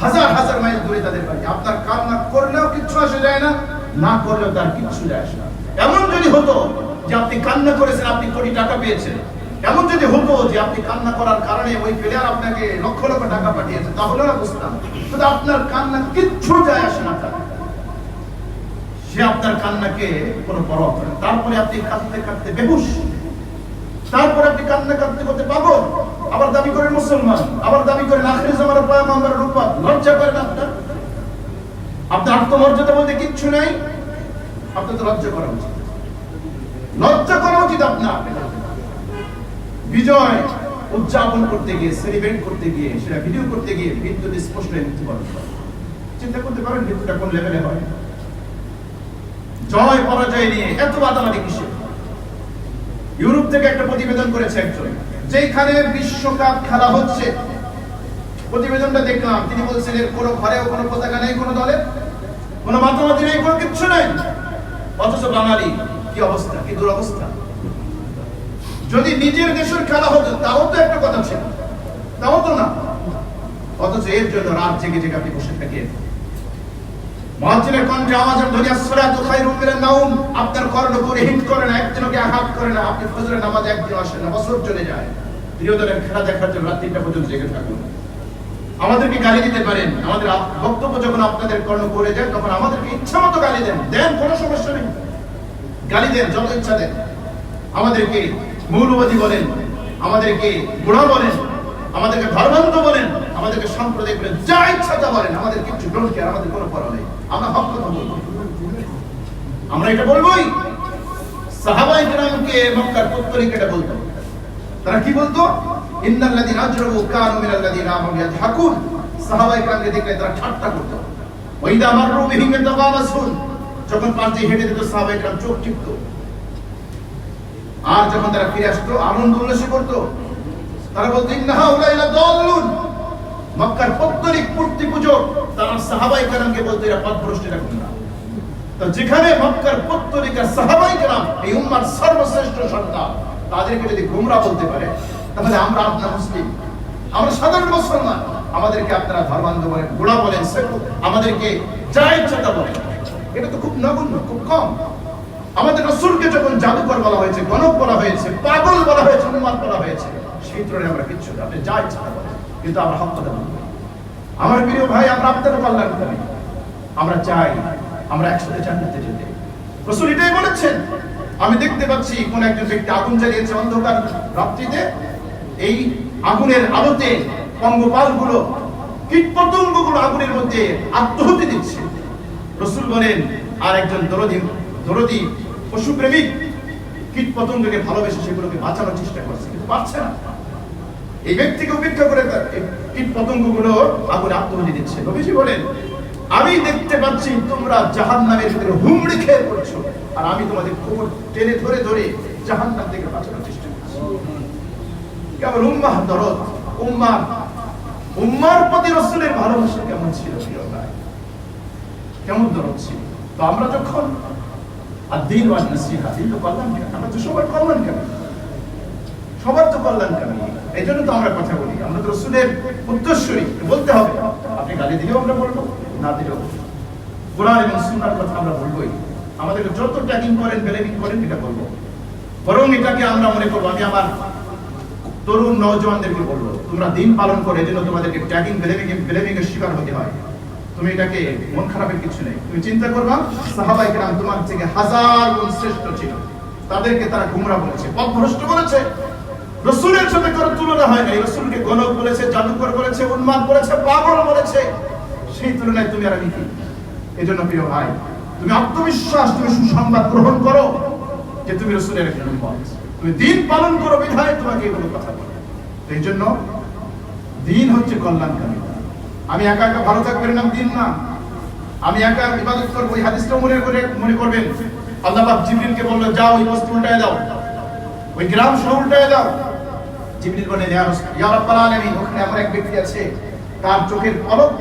হাজার হাজার মাইল দূরে তাদের বাড়ি। আপনার কান্না করলেও কিচ্ছু আসে যায় না, না করলেও তার কিচ্ছু যায় আসে না। এমন যদি হতো যে আপনি কান্না করেছেন, আপনি কোটি টাকা পেয়েছেন, এমন যদি হতো যে আপনি কান্না করার কারণে ওই প্লেয়ার আপনাকে লক্ষ লক্ষ টাকা পাঠিয়েছে, তাহলে না বুঝতাম। কিন্তু আপনার কান্না কিচ্ছু যায় আসে না, সে আপনার কান্নাকে কোনো পরোয়া করে না। তারপরে আপনি কাঁদতে কাঁদতে বেহুশ, তারপরে আপনি কান্না কাঁদতে করতে পাগল, আবার দাবি করেন মুসলমান, আবার দাবি করেন আখিরি জামানার পয়গম্বরের রূপা। লজ্জা করেন আপনার আত্মমর্যাদা বলতে কিচ্ছু নাই, আপনার তো লজ্জা করা উচিত, লজ্জা করা উচিত আপনার। বিজয় উদযাপন করতে গিয়ে, সেলিব্রেট করতে গিয়ে, সেটা ভিডিও করতে গিয়ে মৃত্যু স্পষ্ট হয়ে মৃত্যুবরণ করে। চিন্তা করতে পারেন মৃত্যুটা কোন লেভেলে হয়। জয় পরাজয় নিয়ে এত বাদাবাদি কিসের? ইউরোপ থেকে একটা প্রতিবেদন করেছে একজন, যেখানে বিশ্বকাপ খেলা হচ্ছে, প্রতিবেদনটা দেখলাম, তিনি বলছেন এর কোনো ঘরেও কোনো পতাকা নেই, কোনো দলের কোনো মাতামাতি নেই, কোনো কিচ্ছু নেই, অথচ বাঙালি কি অবস্থা, কি দুরবস্থা। যদি নিজের দেশের খেলা হতো তাও তো একটা কথা ছিল, তাও তো না, অথচ এর জন্য রাত জেগে জেগে আপনি বসে থাকেন। মুয়াজ্জিনের কণ্ঠে আওয়াজের ধ্বনি, আসসালাতু খায়রুম মিনান নাওম, আপনার কর্ণপুরে হিট করে না, একজনকে আঘাত করে না, আপনি ফজরের নামাজে একদিন আসেন না, বছর চলে যায়। প্রিয় দলের খেলা দেখার জন্য রাত ৩টা পর্যন্ত জেগে থাকুন। আমাদেরকে গালি দিতে পারেন, আমাদের বক্তব্য যখন আপনাদের কর্ণ করে যায় তখন আমাদেরকে ইচ্ছা মতো গালি দেন, কোনো সমস্যা নেই। গালি দেন, যত ইচ্ছা দেন, আমাদেরকে মৌলবাদী বলেন, আমাদেরকে বুড়া বলেন, আমাদেরকে ধর্মান্ধ বলেন, আমাদেরকে সাম্প্রদায়িক বলেন, যা ইচ্ছা তা বলেন, আমাদের কিছু ডোন্ট কেয়ার, আমাদের কোনো পরোয়া নেই। আমরা হক কথা বলবো, আমরা এটা বলবোই। সাহাবায়ে কেরামকে মক্কার পত্তলিক এটা বলতো। তারা কি বলতো? ইন্নাল্লাযীনা আজরামু কানু মিনাল্লাযীনা আমানু ইয়াদহাকুন। সাহাবায়ে কেরামকে দেখলে তারা ঠাট্টা করতো। ওয়া ইযা মাররু বিহিম ইয়াতাগামাসুন। যখন পাশ দিয়ে হেঁটে যেত সাহাবায়ে কেরাম চোখ টিপতো, আর যখন তারা ফিরে আসতো আনন্দ উল্লাসে করতো। তারা বলতো ইন্না হাউলাই লাদাল্লুন। মক্কার পত্তলিক মূর্তি পূজক তারা সাহাবায়ে কেরামকে বলতো এরা পথভ্রষ্টেরা গুমরা। তো যেখানে মক্কার পত্তলিক আর সাহাবায়ে কেরাম এই উম্মার সর্বশ্রেষ্ঠ সন্তান, তাদেরকে যদি গুমরা বলতে পারে, তাহলে আমরা আপনারা মুসলিম, আমরা সাধারণ মুসলমান, আমাদেরকে আপনারা ধর্মান্ধ বলেন, বুড়া বলেন, আমাদেরকে যা ইচ্ছা তা বলেন, এটা তো খুব নগণ্য, খুব কম। আমাদের রাসূলকে যখন জাদুকর বলা হয়েছে, গণক বলা হয়েছে, পাগল বলা হয়েছে, উন্মাদ বলা হয়েছে, সেই তুলনায় আমরা কিচ্ছু না, আপনি যা ইচ্ছা তা বলেন, কিন্তু আমরা হক কথা বলবো। আমার প্রিয় ভাই, আমরা আপনাদের কল্যাণ করি, আমরা চাই আমরা একসাথে জান্নাতে যেতে। রাসূল এটাই বলেছেন। আমি দেখতে পাচ্ছি কোন একজন ব্যক্তি আগুন জ্বালিয়েছে অন্ধকার রাত্রিতে, এই আগুনের আলোতে পঙ্গপালগুলো, কীটপতঙ্গগুলো আগুনের মধ্যে আত্মহত্যা দিচ্ছে। রাসূল বলেন, আর একজন দরদী পশুপ্রেমিক কীটপতঙ্গকে ভালোবেসে সেগুলোকে বাঁচানোর চেষ্টা করছে, কিন্তু পারছে না। এই ব্যক্তিকে উপেক্ষা করে কীটপতঙ্গগুলো আগুনে আত্মহত্যা দিচ্ছে। নবীজি বলেন, আমি দেখতে পাচ্ছি তোমরা জাহান্নামের ভিতরে হুমড়ি খেয়ে পড়ছো, আর আমি তোমাদের কোমর টেনে ধরে ধরে জাহান্নাম থেকে বাঁচানোর চেষ্টা করছি। কেবল উম্মাহ দরদ, উম্মার প্রতি রাসূলের ভালোবাসা কেমন ছিল প্রিয় ভাই, কেমন দরদ ছিল। তো আমরা যখন আদ-দ্বীন ওয়ান নাসিহা, দিন তো কল্যাণ কেন, আমরা তো সবার কল্যাণ কেন, সবার তো কল্যাণ কেন, এই জন্য তো আমরা কথা বলি। আমরা তো রাসূলের উত্তরসূরি, বলতে হবে। আপনি গালি দিলেও আমরা বলবো, না দিলেও কোরআন এবং সুন্নাহর কথা আমরা বলবোই। আমাদেরকে যত ট্যাগিং করেন, বেলেমিং করেন, এটা বলবো। বরং এটাকে আমরা মনে করবো, আমি আমার তরুণ নওজওয়ানদেরকে বলবো, তোমরা দিন পালন করে এজন্য তোমাদেরকে ট্যাগিং, বেলেমিং এর শিকার হতে হয়। তুমি এটাকে মন খারাপের কিছু নেই। তুমি চিন্তা করবা, সাহাবায়ে কেরাম তোমার থেকে হাজার গুণ শ্রেষ্ঠ ছিল, তাদেরকে তারা গুমরা বলেছে, পথভ্রষ্ট বলেছে, রাসূলের সাথে কোনো তুলনা হয় না। রাসূলকে গণক বলেছে, জাদুকর বলেছে, উন্মাদ বলেছে, পাগল বলেছে, সেই তুলনায় তুমি আর আমি কি? এজন্য প্রিয় ভাই, তুমি আত্মবিশ্বাস, তুমি সুসংবাদ গ্রহণ করো যে তুমি রাসূলের একজন উম্মত, তুমি দিন পালন করো, বিধায় তোমাকে এগুলো কথা বলো। এই জন্য দিন হচ্ছে কল্যাণকামী। আমি একা একা ভালো থাকবেন নাম দিন না, আমি একা ইবাদত করবো, এই হাদিসটা মনে করবেন। আল্লাহ পাক জিবরিলকে বলল, যাও ওই বস্তু উল্টায় দাও, ওই গ্রাম শহর উল্টায় দাও। জিবরিল বলেন, ইয়া রাব্বাল আলামিন, ওখানে আমার এক ব্যক্তি আছে, তার চোখের পলক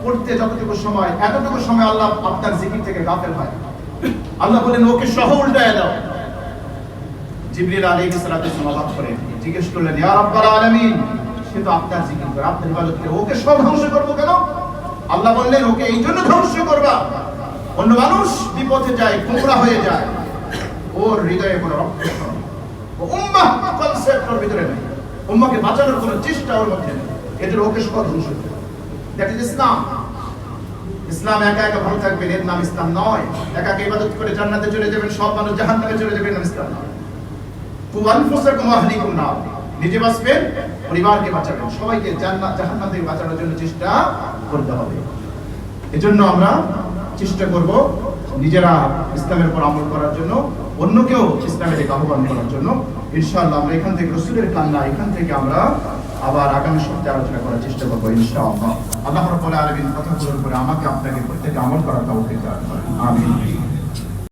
পড়তে যতটুকু সময়, এতটুকু সময় আল্লাহ আপনার জিকির থেকে গাফেল হয়। আল্লাহ বলেন, ওকে শহর উল্টায় দাও। জিবরিল আলাইহিস সালাতু ওয়াসসালাম করে জিজ্ঞেস করলেন, ইয়া রাব্বাল আলামিন, সে তো আপনার জিকির করে, আপনার ইবাদত করে, ওকে সব ধ্বংস করবো কেন? আল্লাহ বললেন, ওকে এই জন্য ধ্বংস করবা, অন্য মানুষ বিপথে যায়, গোমরা হয়ে যায়, ওর হৃদয়ে কোনো রক্ত, ও উম্মাহ কনসেপ্ট ওর ভিতরে নেই, উম্মাহকে বাঁচানোর কোনো চেষ্টা ওর মধ্যে নেই, এজন্য ওকে সব ধ্বংস করবে। দ্যাট ইজ ইসলাম। ইসলাম একা একা ভালো থাকবেন, এর নাম ইসলাম নয়। একা একা ইবাদত করে জান্নাতে চলে যাবেন, সব মানুষ জাহান্নামে চলে যাবেন, নাম ইসলাম নয়। কু আনফুসাকুম ওয়া আহলিকুম নার, নিজে বাঁচবেন, পরিবারকে বাঁচাবেন, সবাইকে জাহান্নাম থেকে বাঁচানোর জন্য চেষ্টা করতে হবে। এজন্য আমরা চেষ্টা করব নিজেরা ইসলামের উপর আমল করার জন্য, অন্যকেও ইসলামের দিকে আহ্বান করার জন্য। ইনশাআল্লাহ আমরা এখান থেকে রাসূলের কান্না, এখান থেকে আমরা আবার আগামী সপ্তাহে আলোচনা করার চেষ্টা করবো ইনশাআল্লাহ। আল্লাহ রাব্বুল আলামিন কথাগুলোর উপরে আমাকে আপনাকে প্রত্যেককে আমল করার তৌফিক দান করেন। আমিন।